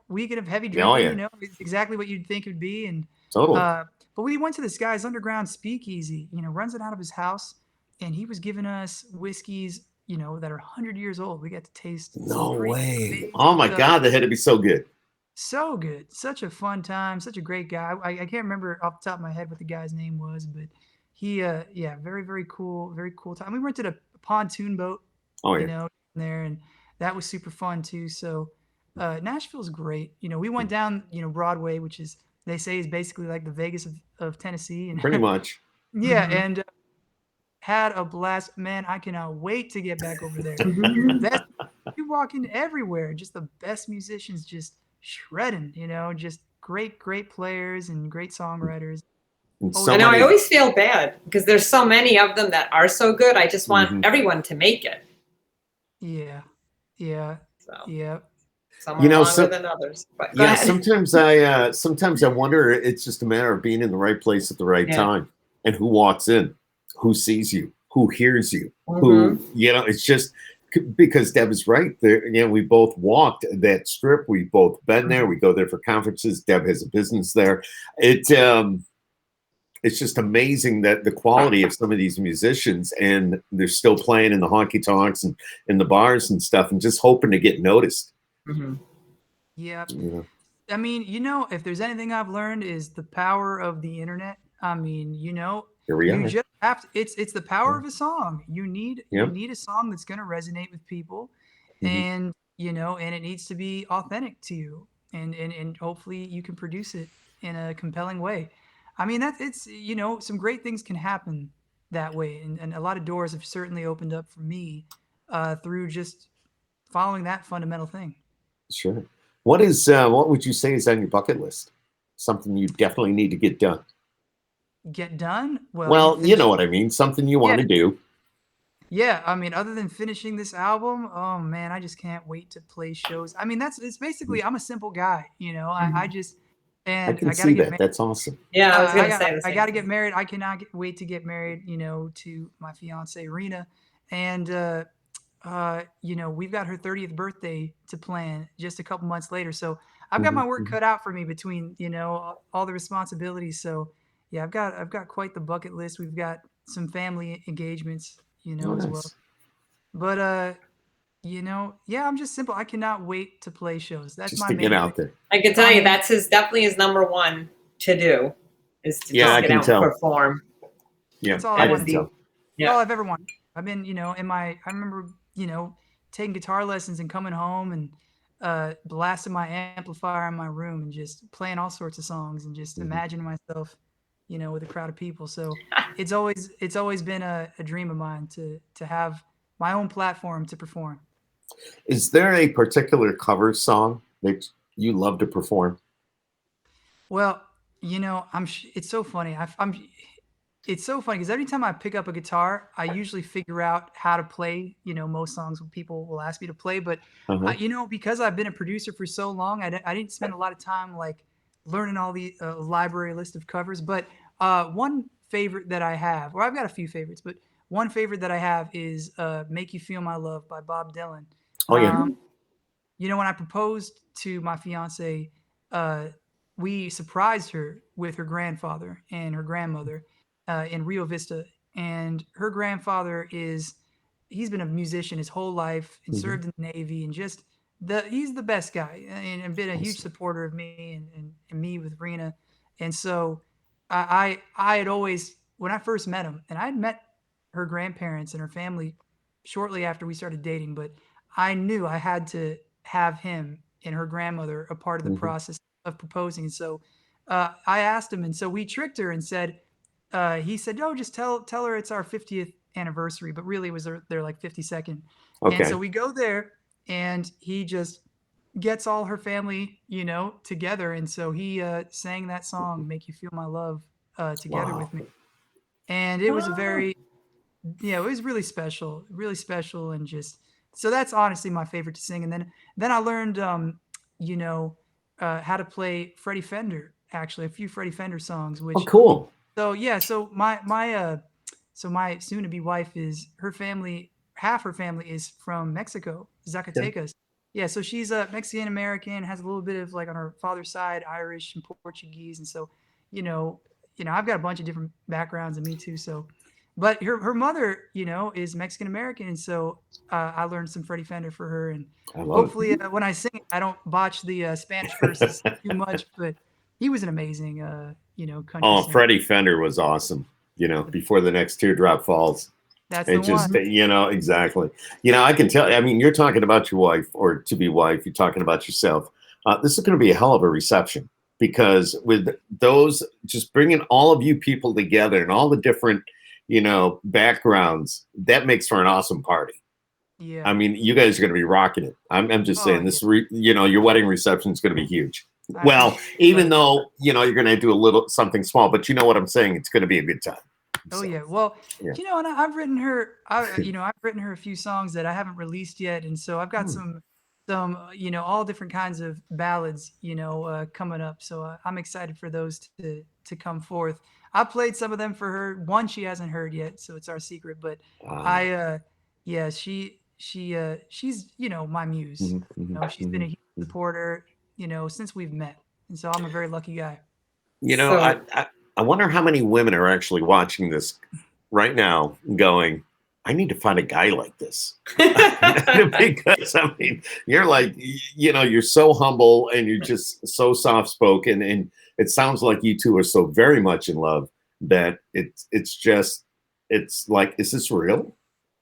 weekend of heavy Oh, drinking. yeah. It's exactly what you'd think it'd be, and Totally. uh, but we went to this guy's underground speakeasy. Runs it out of his house, and he was giving us whiskeys, that are 100 years old. We got to taste some No pretty way. Oh amazing my stuff. God, that had to be so good. So good, such a fun time, such a great guy. I can't remember off the top of my head what the guy's name was, but he, yeah, very cool time. We rented a pontoon boat, Oh, yeah. there, and that was super fun too. So, Nashville's great. We went down, Broadway, which is they say is basically like the Vegas of Tennessee, and Pretty much. yeah, Mhm. and had a blast. Man, I cannot wait to get back over there. Mhm. Best you walk in everywhere, just the best musicians just shredding, just great players and great songwriters. And Always so I know. I many. always feel bad because there's so many of them that are so good. I just want Mhm. everyone to make it. yeah. Yeah. So Yeah. some You are know, longer so than others. But go yeah, ahead. sometimes I wonder it's just a matter of being in the right place at the right Yeah. time and who walks in, who sees you, who hears you, Mhm. who, it's just because Deb is right there. We both walked that strip. We've both been there. We go there for conferences. Deb has a business there. It's just amazing that the quality of some of these musicians, and they're still playing in the honky tonks and in the bars and stuff, and just hoping to get noticed. Mhm. Yeah. You know, I mean, if there's anything I've learned is the power of the internet. I mean, here we you are. just have to, it's the power of a song. You Yep. need a song that's going to resonate with people, Mhm. and and it needs to be authentic to you, and hopefully you can produce it in a compelling way. I mean, that's it's some great things can happen that way, and a lot of doors have certainly opened up for me through just following that fundamental thing. Sure. What would you say is on your bucket list? Something you definitely need to get done. Get done well and Well, you finish. know what I mean. Something you Yeah, want to do. yeah. I mean, other than finishing this album, oh man, I just can't wait to play shows. I mean, it's basically I'm a simple guy, I Mhm. just I and can I gotta see get that. married. That's awesome. Yeah, I was I gonna got say the I same gotta get thing. married. I cannot wait to get married, to my fiance Rena, and we've got her 30th birthday to plan just a couple months later. So I've got Mhm, my work mhm. cut out for me between all the responsibilities. So yeah, I've got quite the bucket list. We've got some family engagements, Oh, as well. nice. But yeah, I'm just simple. I cannot wait to play shows. That's Just my to get main thing. out there. I can tell I you mean, that's definitely his number one to do is to Yeah, just I oh, get can out and tell. perform. Yeah, that's all I I That want is to can do. the tell. It's all yeah. I've ever wanted. I've been, I remember, taking guitar lessons and coming home and blasting my amplifier in my room and just playing all sorts of songs and just Mhm. imagining myself, with a crowd of people. So it's always been a dream of mine to have my own platform to perform. Is there a particular cover song that you love to perform? Well, it's so funny. It's so funny because every time I pick up a guitar, I usually figure out how to play, most songs when people will ask me to play. But, Uh-huh. because I've been a producer for so long, I didn't spend a lot of time like learning all the library list of covers. But one favorite that I have, or I've got a few favorites, but one favorite that I have is Make You Feel My Love by Bob Dylan. Oh, yeah. Um, when I proposed to my fiance, uh, we surprised her with her grandfather and her grandmother in Rio Vista. And her grandfather he's been a musician his whole life and Mhm. served in the Navy and just he's the best guy and been a huge Awesome. supporter of me and me with Rena. And so I had always, when I first met him, and I had met her grandparents and her family shortly after we started dating, but I knew I had to have him and her grandmother a part of the Mhm. process of proposing. So I asked him, and so we tricked her and said, he said, "No, just tell her it's our 50th anniversary," but really it was their like 52nd. And so Okay. we go there, and he just gets all her family, together, and so he sang that song, "Make You Feel My Love," together Wow. with me, and it was a Oh, very, yeah, it was really special, and just so that's honestly my favorite to sing. And then I learned, you know, how to play Freddie Fender, actually, a few Freddie Fender songs, Oh, which, cool. so yeah, so my soon-to-be wife is, her family, half her family is from Mexico, Yeah. Zacatecas. Yeah, so she's a Mexican American, has a little bit of, like, on her father's side, Irish and Portuguese, and so, you know, I've got a bunch of different backgrounds, and me too. So, but her mother, is Mexican American, and so I learned some Freddie Fender for her, and I love hopefully when I sing, I don't botch the Spanish verses it. too much. But he was an amazing, country Oh, singer. Freddie Fender was awesome. Before the next teardrop falls. That's It the just, one. exactly. I can tell. I mean, you're talking about your wife or to be wife. You're talking about yourself. This is going to be a hell of a reception because with those, just bringing all of you people together and all the different, backgrounds, that makes for an awesome party. Yeah. I mean, you guys are going to be rocking it. I'm just saying this. Yeah. Your wedding reception is going to be huge. I Well, appreciate even it. though you're going to do a little something small, but you know what I'm saying. It's going to be a good time. Oh So, yeah. Well, yeah. and I've written her, I've written her a few songs that I haven't released yet, and so I've got some, all different kinds of ballads, coming up. So I'm excited for those to come forth. I played some of them for her. One she hasn't heard yet, so it's our secret. But yeah, she's my muse. She's been a huge supporter, since we've met, and so I'm a very lucky guy. I wonder how many women are actually watching this right now going, I need to find a guy like this. Because, I mean, you're like, you're so humble and you're just so soft-spoken. And it sounds like you two are so very much in love that it's like, is this real?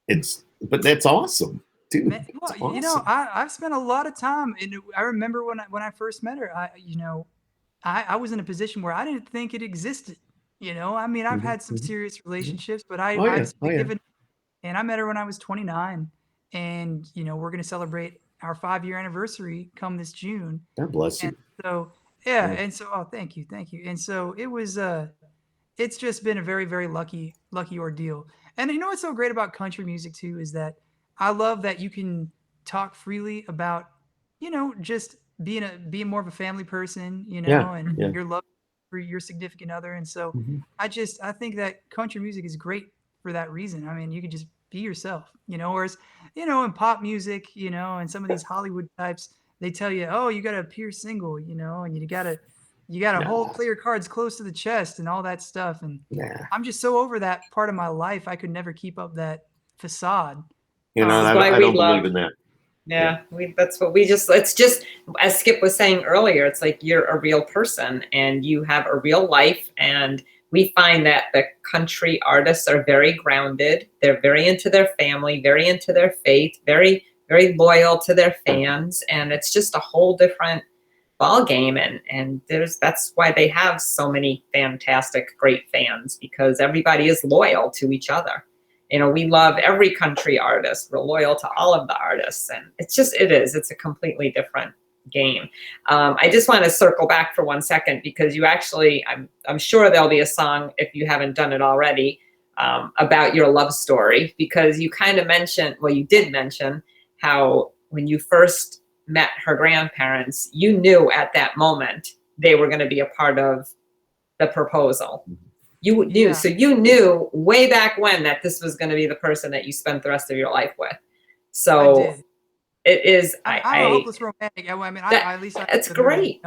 But that's awesome, dude. Man, well, awesome. I've spent a lot of time, and I remember when I first met her, I was in a position where I didn't think it existed. I mean, I've had some serious relationships, but I've been given, and I met her when I was 29, and we're going to celebrate our 5-year anniversary come this June. God bless you. And so, yeah, and so, oh, thank you. And so it was, it's just been a very, very lucky ordeal. And what's so great about country music too is that I love that you can talk freely about, just being more of a family person, and your love for your significant other. And so I think that country music is great for that reason. I mean, you can just be yourself, whereas, in pop music, and some of these Hollywood types, they tell you, oh, you got to appear single, and you got to hold clear cards close to the chest and all that stuff. And I'm just so over that part of my life. I could never keep up that facade. I don't believe in that. Yeah, that's what it's just, as Skip was saying earlier, it's like you're a real person and you have a real life. And we find that the country artists are very grounded. They're very into their family, very into their faith, very, very loyal to their fans. And it's just a whole different ball game. And that's why they have so many fantastic, great fans, because everybody is loyal to each other. We love every country artist. We're loyal to all of the artists. And it's a completely different game. I just want to circle back for 1 second, because you actually, I'm sure there'll be a song, if you haven't done it already, about your love story, because you kind of you did mention how when you first met her grandparents, you knew at that moment they were going to be a part of the proposal. You knew, so you knew way back when that this was going to be the person that you spent the rest of your life with. So I did. it is. I'm a hopeless romantic. I mean, at least it's great.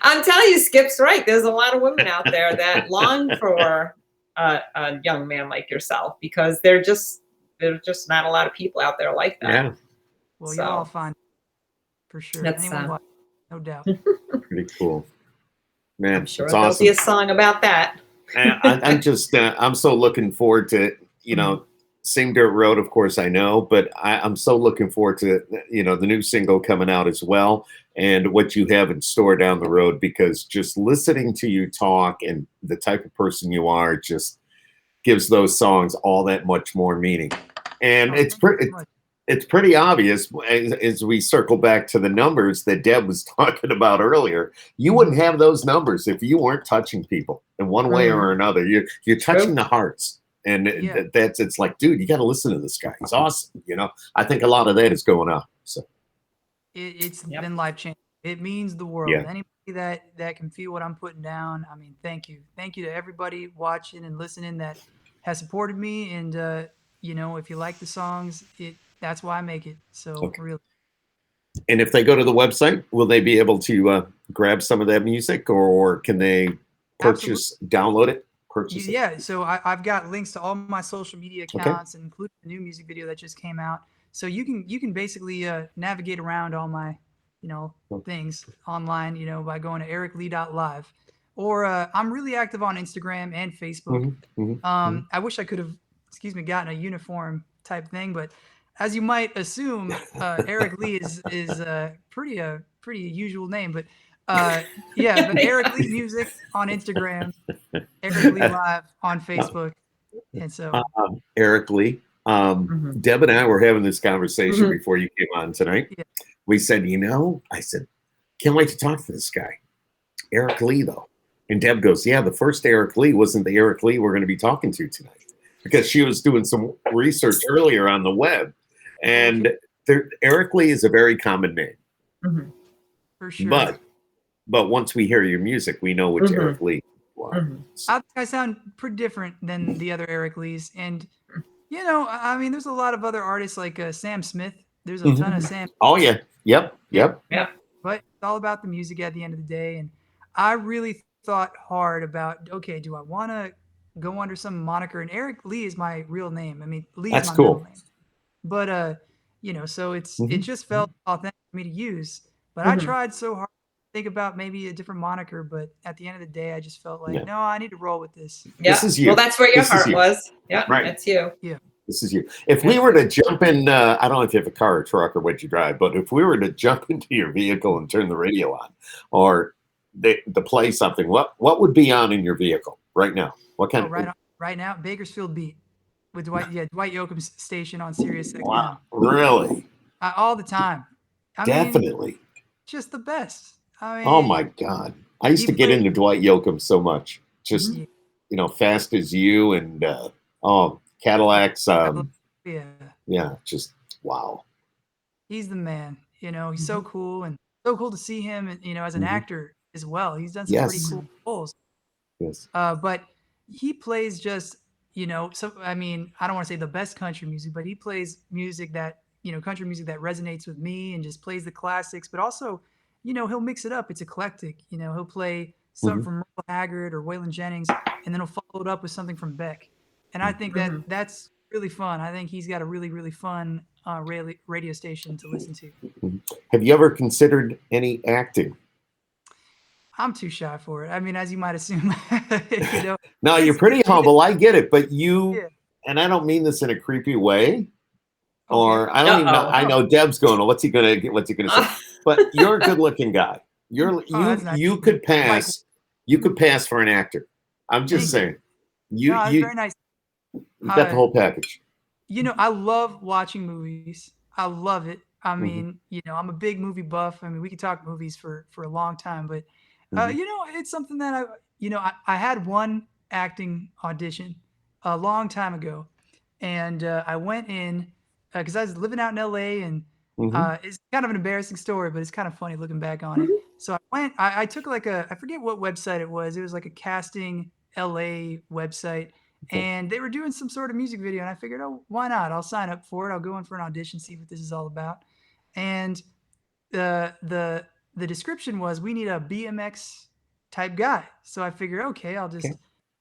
I'm telling you, Skip's right. There's a lot of women out there that long for a young man like yourself, because there's just not a lot of people out there like that. Yeah. Well, you'll all find for sure. That's no doubt. Pretty cool. Man, I'm sure it's there'll awesome. be a song about that. I'm just, I'm so looking forward to, Sing Dirt Road, of course, I know, but I'm so looking forward to, the new single coming out as well, and what you have in store down the road, because just listening to you talk and the type of person you are just gives those songs all that much more meaning. And it's pretty obvious as we circle back to the numbers that Deb was talking about earlier. You wouldn't have those numbers if you weren't touching people in one way or another. You're touching the hearts, And Yeah. it's like, dude, you got to listen to this guy. He's awesome. You know, I think a lot of that is going on. So It's Yep. been life changing. It means the world. Yeah. Anybody that can feel what I'm putting down, I mean, thank you. Thank you to everybody watching and listening that has supported me. And you know, if you like the songs, that's why I make it. So Okay. really. And if they go to the website, will they be able to grab some of that music, or can they purchase, download it, purchase it? Yeah, so I've got links to all my social media Okay. accounts, including the new music video that just came out. So you can basically navigate around all my, you know, things online, you know, by going to ericlee.live. Or I'm really active on Instagram and Facebook. I wish I could have, gotten a uniform type thing, but as you might assume, Eric Lee is pretty usual name, but yeah, but Eric Lee Music on Instagram, Eric Lee Live on Facebook, and so Eric Lee. Deb and I were having this conversation before you came on tonight. Yeah. We said, I said, can't wait to talk to this guy, Eric Lee, though. And Deb goes, yeah, the first Eric Lee wasn't the Eric Lee we're going to be talking to tonight, because she was doing some research earlier on the web. And Eric Lee is a very common name. For sure. But once we hear your music, we know which Eric Lee you are. I think I sound pretty different than the other Eric Lees. And, you know, I mean, there's a lot of other artists like Sam Smith. There's a ton of Sam. Oh, yeah. Yep. But it's all about the music at the end of the day. And I really thought hard about, okay, do I want to go under some moniker? And Eric Lee is my real name. I mean, Lee is my middle name. But, you know, so it just felt authentic for me to use. But I tried so hard to think about maybe a different moniker. But at the end of the day, I just felt like, no, I need to roll with this. Yeah. This is you. Well, that's where your heart was. Yeah, right. That's you. Yeah. This is you. If we were to jump in, I don't know if you have a car or truck or what you drive, but if we were to jump into your vehicle and turn the radio on, or to play something, what would be on in your vehicle right now? What kind of? Right now, Bakersfield Beat with Dwight Yoakam's station on Sirius XM. Wow, really? All the time. Definitely. Mean, just the best. I mean, oh my God, I used to get into Dwight Yoakam so much. Just Fast as You and Cadillacs. Yeah, just wow. He's the man. You know, he's so cool, and so cool to see him. And, you know, as an actor as well, he's done some pretty cool roles. Yes. But he plays just, you know, so I mean, I don't want to say the best country music, but he plays music that, you know, country music that resonates with me, and just plays the classics. But also, you know, he'll mix it up. It's eclectic. You know, he'll play something from Merle Haggard or Waylon Jennings, and then he'll follow it up with something from Beck. And I think that's really fun. I think he's got a really, really fun radio station to listen to. Have you ever considered any acting? I'm too shy for it. I mean, as you might assume, you know. No, you're pretty humble. I get it, but and I don't mean this in a creepy way, or I don't even know. I know Deb's going, what's he gonna say? But you're a good-looking guy. You could pass. You could pass for an actor. I'm just saying. Very nice. You've got the whole package. You know, I love watching movies. I love it. I mean, you know, I'm a big movie buff. I mean, we could talk movies for a long time, but you know, it's something that I had one acting audition a long time ago, and I went in because I was living out in LA, and it's kind of an embarrassing story, but it's kind of funny looking back on it. So I took like I forget what website it was. It was like a casting LA website. And they were doing some sort of music video, and I figured, oh, why not? I'll sign up for it. I'll go in for an audition, see what this is all about. And the description was, we need a BMX type guy. So I figured, okay, I'll just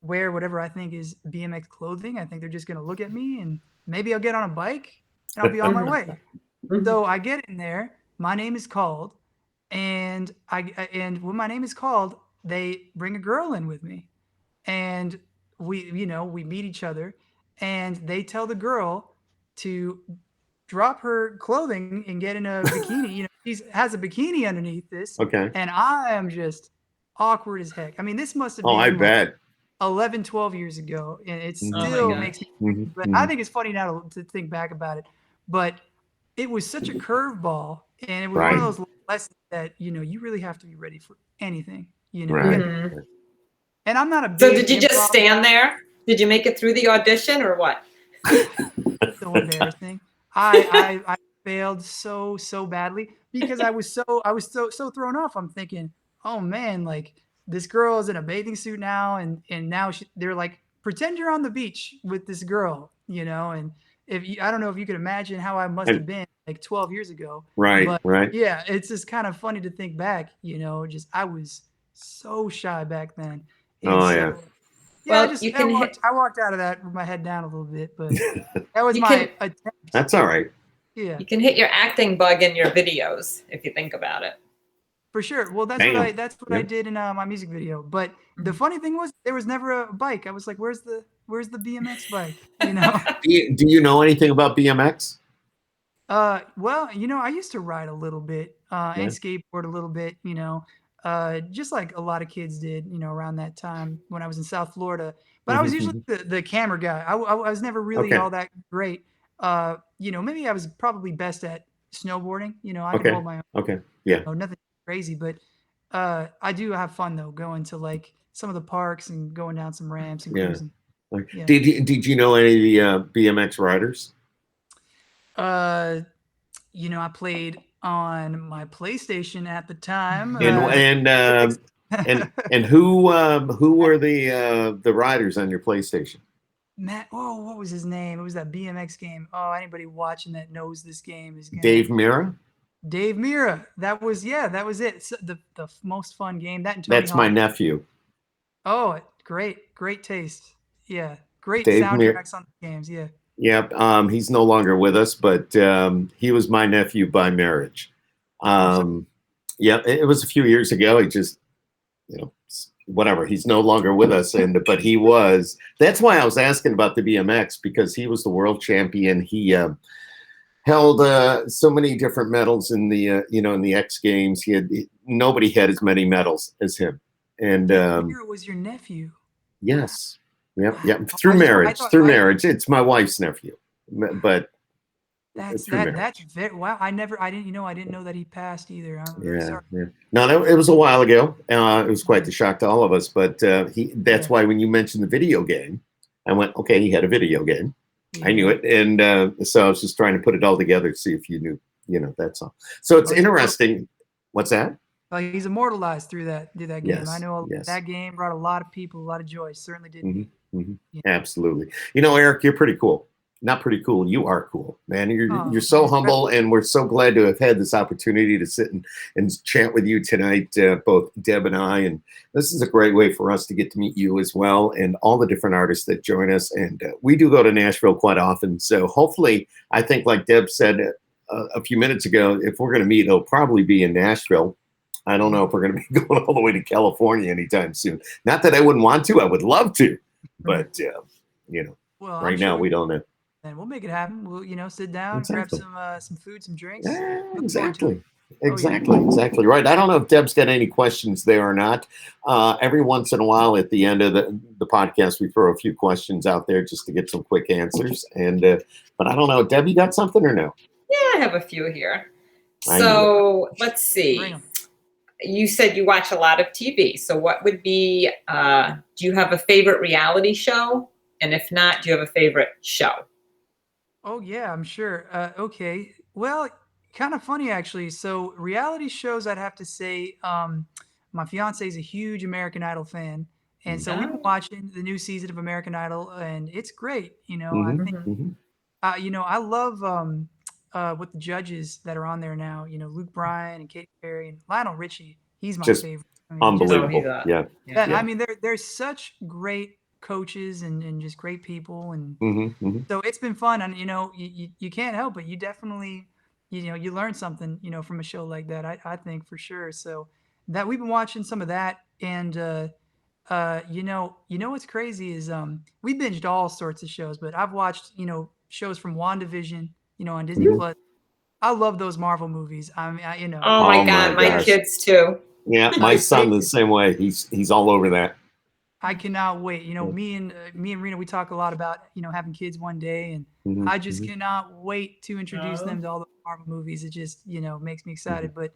wear whatever I think is BMX clothing. I think they're just going to look at me, and maybe I'll get on a bike and I'll be on my way. So I get in there, my name is called, and when my name is called, they bring a girl in with me, and we meet each other, and they tell the girl to drop her clothing and get in a bikini. You know, she has a bikini underneath this. Okay. And I am just awkward as heck. I mean, this must have been I bet 11, 12 years ago, and it still makes me. But I think it's funny now to think back about it. But it was such a curveball, and it was one of those lessons that, you know, you really have to be ready for anything. You know. Right. And I'm not a big So did you just stand there? Did you make it through the audition or what? So embarrassing. I failed so badly because I was so thrown off. I'm thinking, oh man, like this girl is in a bathing suit now, and now they're like, pretend you're on the beach with this girl, and I don't know if you could imagine how I must have been like 12 years ago. Right, But right. yeah, it's just kind of funny to think back, just I was so shy back then. And Oh, so, yeah. yeah, Well, you can I walked out of that with my head down a little bit, but that was You my can- attempt. That's all right. Yeah, You can hit your acting bug in your videos if you think about it. for sure. Well, that's Damn. what I did in my music video. But the funny thing was there was never a bike. I was like, where's the BMX bike? Do you know anything about BMX? Well, I used to ride a little bit and skateboard a little bit, just like a lot of kids did, around that time when I was in South Florida. But I was usually the camera guy. I was never really all that great. Maybe I was probably best at snowboarding. I can hold my own. Okay. Yeah. Nothing crazy, but I do have fun though, going to like some of the parks and going down some ramps and Yeah. cruising. Yeah. Did you know any of the BMX riders? I played on my PlayStation at the time. And who were the riders on your PlayStation? Matt, what was his name? It was that BMX game. Oh, anybody watching that knows this game is Dave Mira? Dave Mira. That was it. So the most fun game. That and Tony That's Hawk. my nephew. Oh, great taste. Yeah, great Dave soundtracks on the games. Yeah. Yep. He's no longer with us, but he was my nephew by marriage. Yeah, it was a few years ago. He just, whatever. He's no longer with us, but he was. That's why I was asking about the BMX, because he was the world champion. He held so many different medals in the in the X Games. Nobody had as many medals as him. And Mira was your nephew. Yes. Yep. Through marriage. It's my wife's nephew, but that's very wow. I didn't know that he passed either. I'm very sorry. Yeah. No, it was a while ago. It was quite the shock to all of us. But that's why when you mentioned the video game, I went, okay, he had a video game. Yeah. I knew it, and so I was just trying to put it all together to see if you knew. That's all. So it's interesting. What's that? He's immortalized through that game. Yes, I know that game brought a lot of people a lot of joy. Certainly did. Yeah. Absolutely. Eric, you're pretty cool. Not pretty cool. You are cool, man. You're so humble, and we're so glad to have had this opportunity to sit and chat with you tonight, both Deb and I. And this is a great way for us to get to meet you as well, and all the different artists that join us. And we do go to Nashville quite often. So hopefully, I think like Deb said a few minutes ago, if we're going to meet, it'll probably be in Nashville. I don't know if we're going to be going all the way to California anytime soon. Not that I wouldn't want to. I would love to. But, well, right now we don't know. And we'll make it happen. We'll, sit down, grab some food, some drinks. Exactly. Exactly right. I don't know if Deb's got any questions there or not. Every once in a while at the end of the podcast, we throw a few questions out there just to get some quick answers. And but I don't know, Deb, you got something or no? Yeah, I have a few here. So let's see. You said you watch a lot of TV. So what would be, do you have a favorite reality show? And if not, do you have a favorite show? Oh, yeah, I'm sure. Okay. Well, kind of funny, actually. So reality shows, I'd have to say, my fiance is a huge American Idol fan. And so we've been watching the new season of American Idol, and it's great. I think, I love with the judges that are on there now, Luke Bryan and Katy Perry and Lionel Richie. He's my favorite. Unbelievable. Yeah. I mean, they're such great coaches and just great people. And so it's been fun. And, you can't help it. You definitely, you learn something, from a show like that, I think for sure. So that we've been watching some of that. And, what's crazy is we binged all sorts of shows, but I've watched, shows from WandaVision, on Disney Plus. I love those Marvel movies. I mean, Oh my God, my kids too. Yeah, my son the same way. He's all over that. I cannot wait. Me and Rena, we talk a lot about having kids one day, and I just cannot wait to introduce them to all the Marvel movies. It just makes me excited. But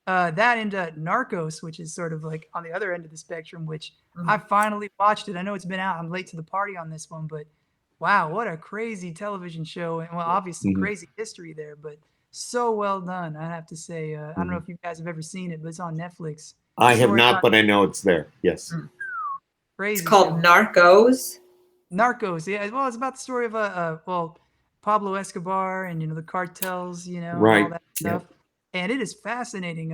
That and Narcos, which is sort of like on the other end of the spectrum, which Mhm. I finally watched it. I know it's been out. I'm late to the party on this one, but wow, what a crazy television show. And well, obviously Mhm. crazy history there, but so well done. I have to say, I don't know Mhm. if you guys have ever seen it, but it's on Netflix. I have Story not, about but I know it's there. Yes. Mm. It's crazy called show. Narcos. Narcos, yeah. Well, it's about the story of well, Pablo Escobar and the cartels, and all Right. that Yeah. stuff. And it is fascinating.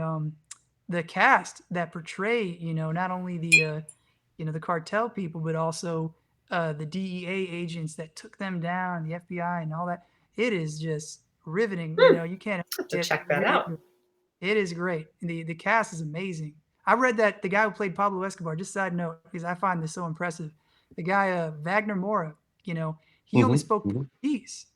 The cast that portray, not only the cartel people, but also the DEA agents that took them down, the FBI and all that. It is just riveting. You can't Have to get check that really out. into it. It is great. The cast is amazing. I read that the guy who played Pablo Escobar, just side note, because I find this so impressive. The guy, Wagner Mora, he only Hmm. spoke Hmm. Portuguese.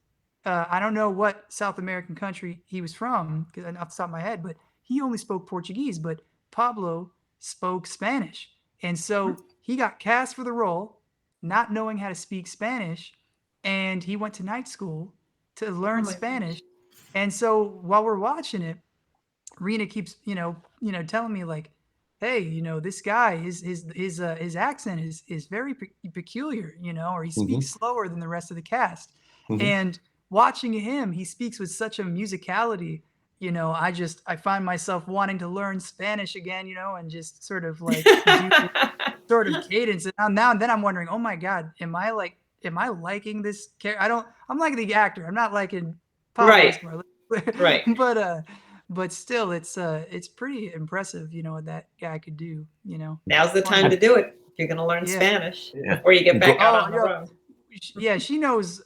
I don't know what South American country he was from, because off the top of my head, but he only spoke Portuguese. But Pablo spoke Spanish. And so he got cast for the role, not knowing how to speak Spanish. And he went to night school to Oh learn my Spanish. gosh. And so while we're watching it, Rena keeps, telling me like, hey, this guy, his accent is very peculiar, or he Hmm. speaks slower than the rest of the cast. Hmm. And watching him, he speaks with such a musicality. I find myself wanting to learn Spanish again, and just sort of like do this sort of cadence. And now and then I'm wondering, oh my God, am I liking this character? I'm liking the actor. I'm not liking Pablo Right, Escobar. right. But still, it's pretty impressive, what that guy could do. Now's the time Funny. to do it if you're going to learn Yeah. Spanish Yeah. before you get back Go- out Oh, on the road. yeah, she knows,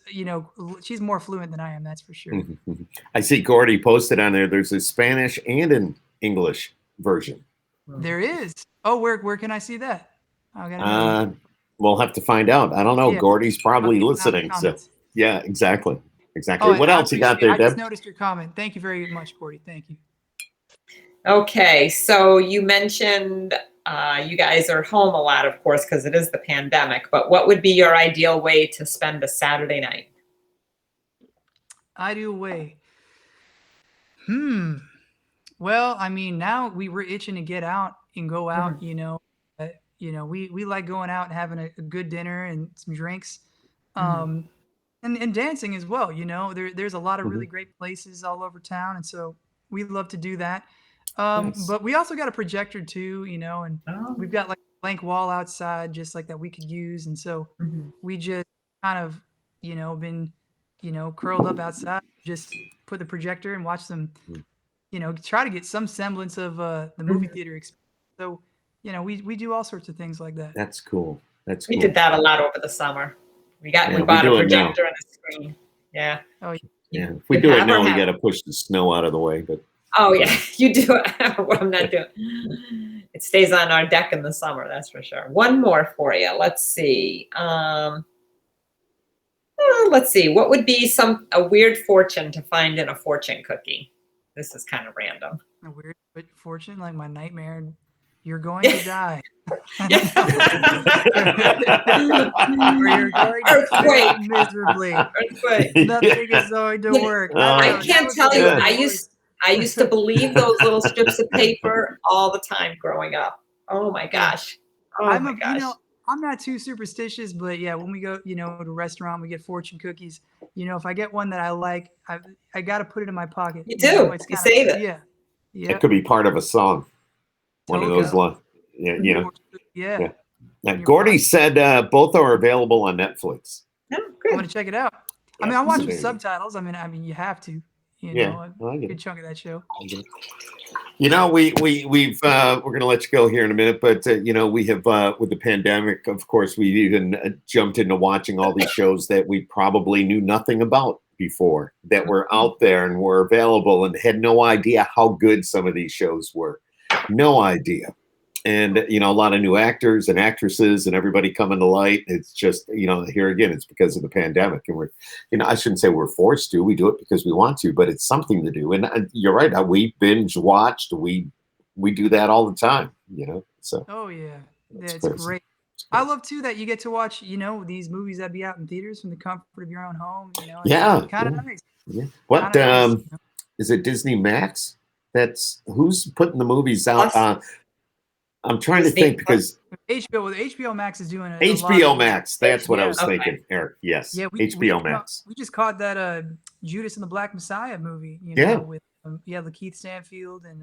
she's more fluent than I am, that's for sure. Mhm. I see Gordy posted on there. There's a Spanish and an English version. There is. Oh, where can I see that? I gotta know. Uh, we'll have to find out. I don't know. Yeah, Gordy's I'll probably keep an eye on the listening. So comments. yeah, exactly. Exactly. Oh, What I else you got appreciate it. there, I just Deb? noticed your comment. Thank you very much, Cordy. Thank you. Okay, so you mentioned you guys are home a lot, of course, because it is the pandemic, but what would be your ideal way to spend a Saturday night? Ideal way. Well, I mean, now we were itching to get out and go out, we like going out and having a good dinner and some drinks. Mhm. And dancing as well, there's a lot of Mhm. really great places all over town, and so we love to do that. Nice. But we also got a projector too, and Oh, we've got like a blank wall outside just like that we could use, and so mhm. we just kind of, been, curled up outside, just put the projector and watch some, try to get some semblance of the movie Mhm. theater experience. So, we do all sorts of things like that. That's cool. That's We cool. did that a lot over the summer. We Yeah, we bought a do it now. projector and a screen. Yeah. Oh, Yeah, You, if we you do it have or now, we got haven't? to push the snow out of the way. But Oh yeah, you do it. What I'm not doing. It stays on our deck in the summer, that's for sure. One more for you. Let's see. Let's see. What would be a weird fortune to find in a fortune cookie? This is kind of random. a weird fortune, like my nightmare. You're going to die. Or you're going to Earthquake. fail miserably. Earthquake. Nothing is going to work. I That can't was tell the you. worst. I used to believe those little strips of paper all the time growing up. Oh my Yeah. gosh. Oh my gosh. I'm not too superstitious, but yeah, when we go, to a restaurant, we get fortune cookies. If I get one that I like, I got to put it in my pocket. You do. It's You kind of, save it. yeah. it Yeah. could be part of a song. One of Totally. those lines. Yeah, Yeah. Yeah. Now, Your Gordy pocket. said both are available on Netflix. Oh, I'm good. gonna check it out. I Yeah, mean, I watch so with there you go. subtitles. I mean, you have to. Yeah, A I get good it. chunk of that show. We've we're going to let you go here in a minute, but we have with the pandemic, of course, we've even jumped into watching all these shows that we probably knew nothing about before, that were out there and were available, and had no idea how good some of these shows were. No idea. And a lot of new actors and actresses and everybody coming to light. It's just here again, it's because of the pandemic, and we're I shouldn't say we're forced to. We do it because we want to, but it's something to do. And you're right. We binge watched. We do that all the time. So Oh yeah, it's it's crazy. great. I love too that you get to watch, these movies that be out in theaters from the comfort of your own home. It's Yeah, kind of yeah. nice. Yeah. What Kind of nice. is it? Disney Max? That's who's putting the movies out. Plus, I'm trying to Disney think because HBO Max is doing a lot HBO of Max. That's what I Yeah. was thinking, Eric. Yes, Yeah, HBO Max. we just caught that Judas and the Black Messiah movie, you Yeah. know, with Lakeith Stanfield and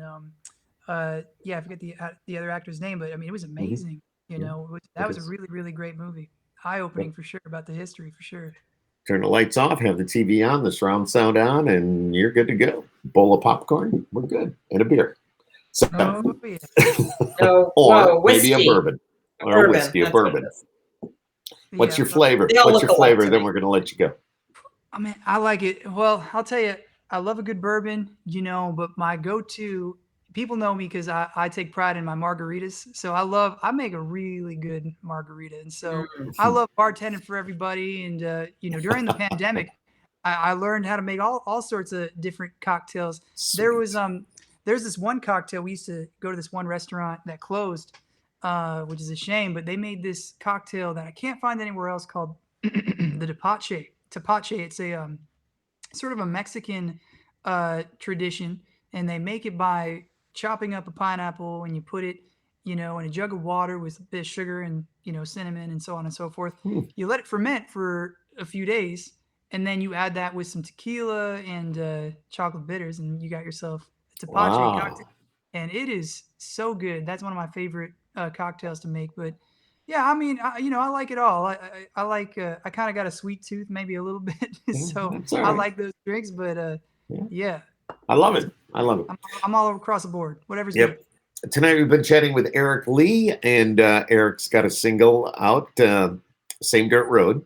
yeah, I forget the other actor's name, but I mean it was amazing. You Yeah, know, it that was a is. really, really great movie. Eye opening for sure about the history for sure. Turn the lights off, have the TV on, the surround sound on, and you're good to go. Bowl of popcorn, we're good, and a beer. So, Oh yeah. no, or whoa, maybe a whiskey. bourbon, or a whiskey, a That's what it bourbon. is. What's Yeah, your flavor? They all What's look your alike flavor? to Then me. we're gonna let you go. I mean, I like it. Well, I'll tell you, I love a good bourbon, you know, but my go-to, people know me because I take pride in my margaritas. So I make a really good margarita. And so I love bartending for everybody. And, you know, during the pandemic, I learned how to make all sorts of different cocktails. There was, there's this one cocktail. We used to go to this one restaurant that closed, which is a shame, but they made this cocktail that I can't find anywhere else called the tepache. Tepache, it's a sort of a Mexican tradition, and they make it by chopping up a pineapple and you put it, you know, in a jug of water with a bit of sugar and, you know, cinnamon and so on and so forth. You let it ferment for a few days, and then you add that with some tequila and chocolate bitters, and you got yourself a tepache Wow. cocktail. And it is so good. That's one of my favorite cocktails to make. But yeah, I mean, you know, I like it all. I like. I kind of got a sweet tooth, maybe a little bit, so That's all I right. like those drinks. But yeah, I love it. I love it. I'm all across the board. Whatever's Yep. good. Tonight we've been chatting with Eric Lee, and Eric's got a single out, "Same Dirt Road,"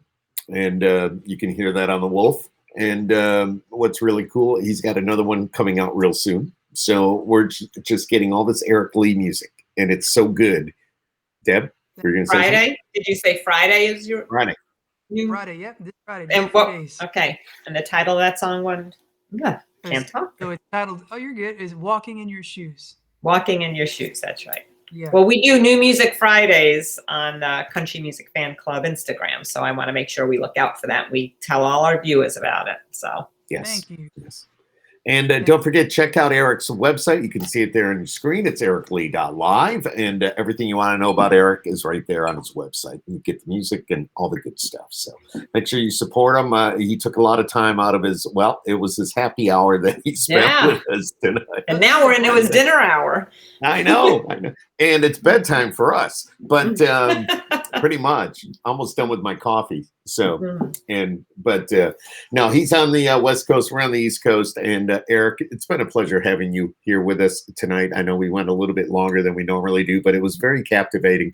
and you can hear that on the Wolf. And what's really cool, he's got another one coming out real soon. So we're just getting all this Eric Lee music, and it's so good. Deb, you're gonna say something? Friday? Did you say Friday is your Friday. Friday, yep, this Friday. And just a few what? days. Okay, and the title of that song, one? Yeah, can't talk. So it's titled. Oh, you're good. Is "Walking in Your Shoes." Walking in Your Shoes. That's right. Yeah. Well, we do New Music Fridays on Country Music Fan Club Instagram, so I want to make sure we look out for that. We tell all our viewers about it. So Yes. Thank you. Yes. And don't forget, check out Eric's website. You can see it there on your screen. It's ericlee.live. And everything you want to know about Eric is right there on his website. You get the music and all the good stuff. So make sure you support him. He took a lot of time out of his, well, it was his happy hour that he spent with us tonight. And now we're into his dinner hour. I know. And it's bedtime for us. But pretty much almost done with my coffee. So, but no, he's on the West Coast, we're on the East Coast. And Eric, it's been a pleasure having you here with us tonight. I know we went a little bit longer than we normally do, but it was very captivating.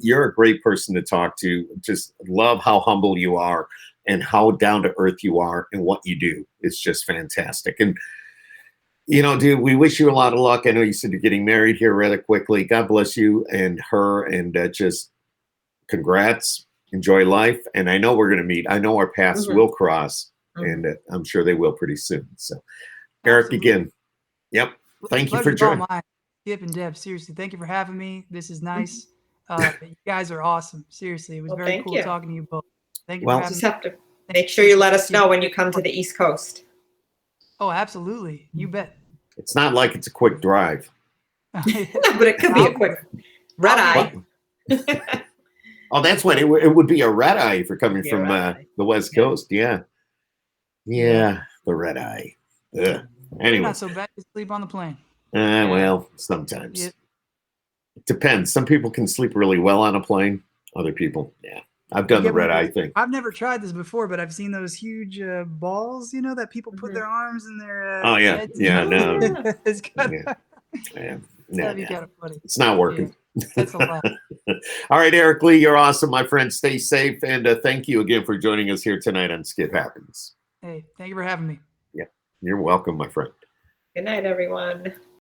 You're a great person to talk to. Just love how humble you are and how down to earth you are and what you do. It's just fantastic. And you know, dude, we wish you a lot of luck. I know you said you're getting married here rather quickly. God bless you and her, and just congrats. Enjoy life. And I know we're going to meet. I know our paths will cross, and I'm sure they will pretty soon. So, Eric, again, yep. Thank you for joining. Skip and Deb, seriously, thank you for having me. This is nice. You guys are awesome. Seriously, it was very cool talking to you both. Thank you for having me. Just have to make sure you let us know when you come to the East Coast. Oh, absolutely. You bet. It's not like it's a quick drive. But it could be a quick red eye. Oh, that's when it would be a red eye if you're coming from the West Coast. Yeah. Yeah, the red eye. Ugh. Anyway. Not so bad to sleep on the plane. Well, sometimes. It depends. Some people can sleep really well on a plane. Other people, yeah. I've done the red eye thing. I've never tried this before, but I've seen those huge balls, you know, that people put their arms in their heads. Yeah, no. It's kind of funny. It's not working. Yeah, that's a lot. All right, Eric Lee, you're awesome, my friend. Stay safe, and thank you again for joining us here tonight on Skip Happens. Hey, thank you for having me. Yeah, you're welcome, my friend. Good night, everyone.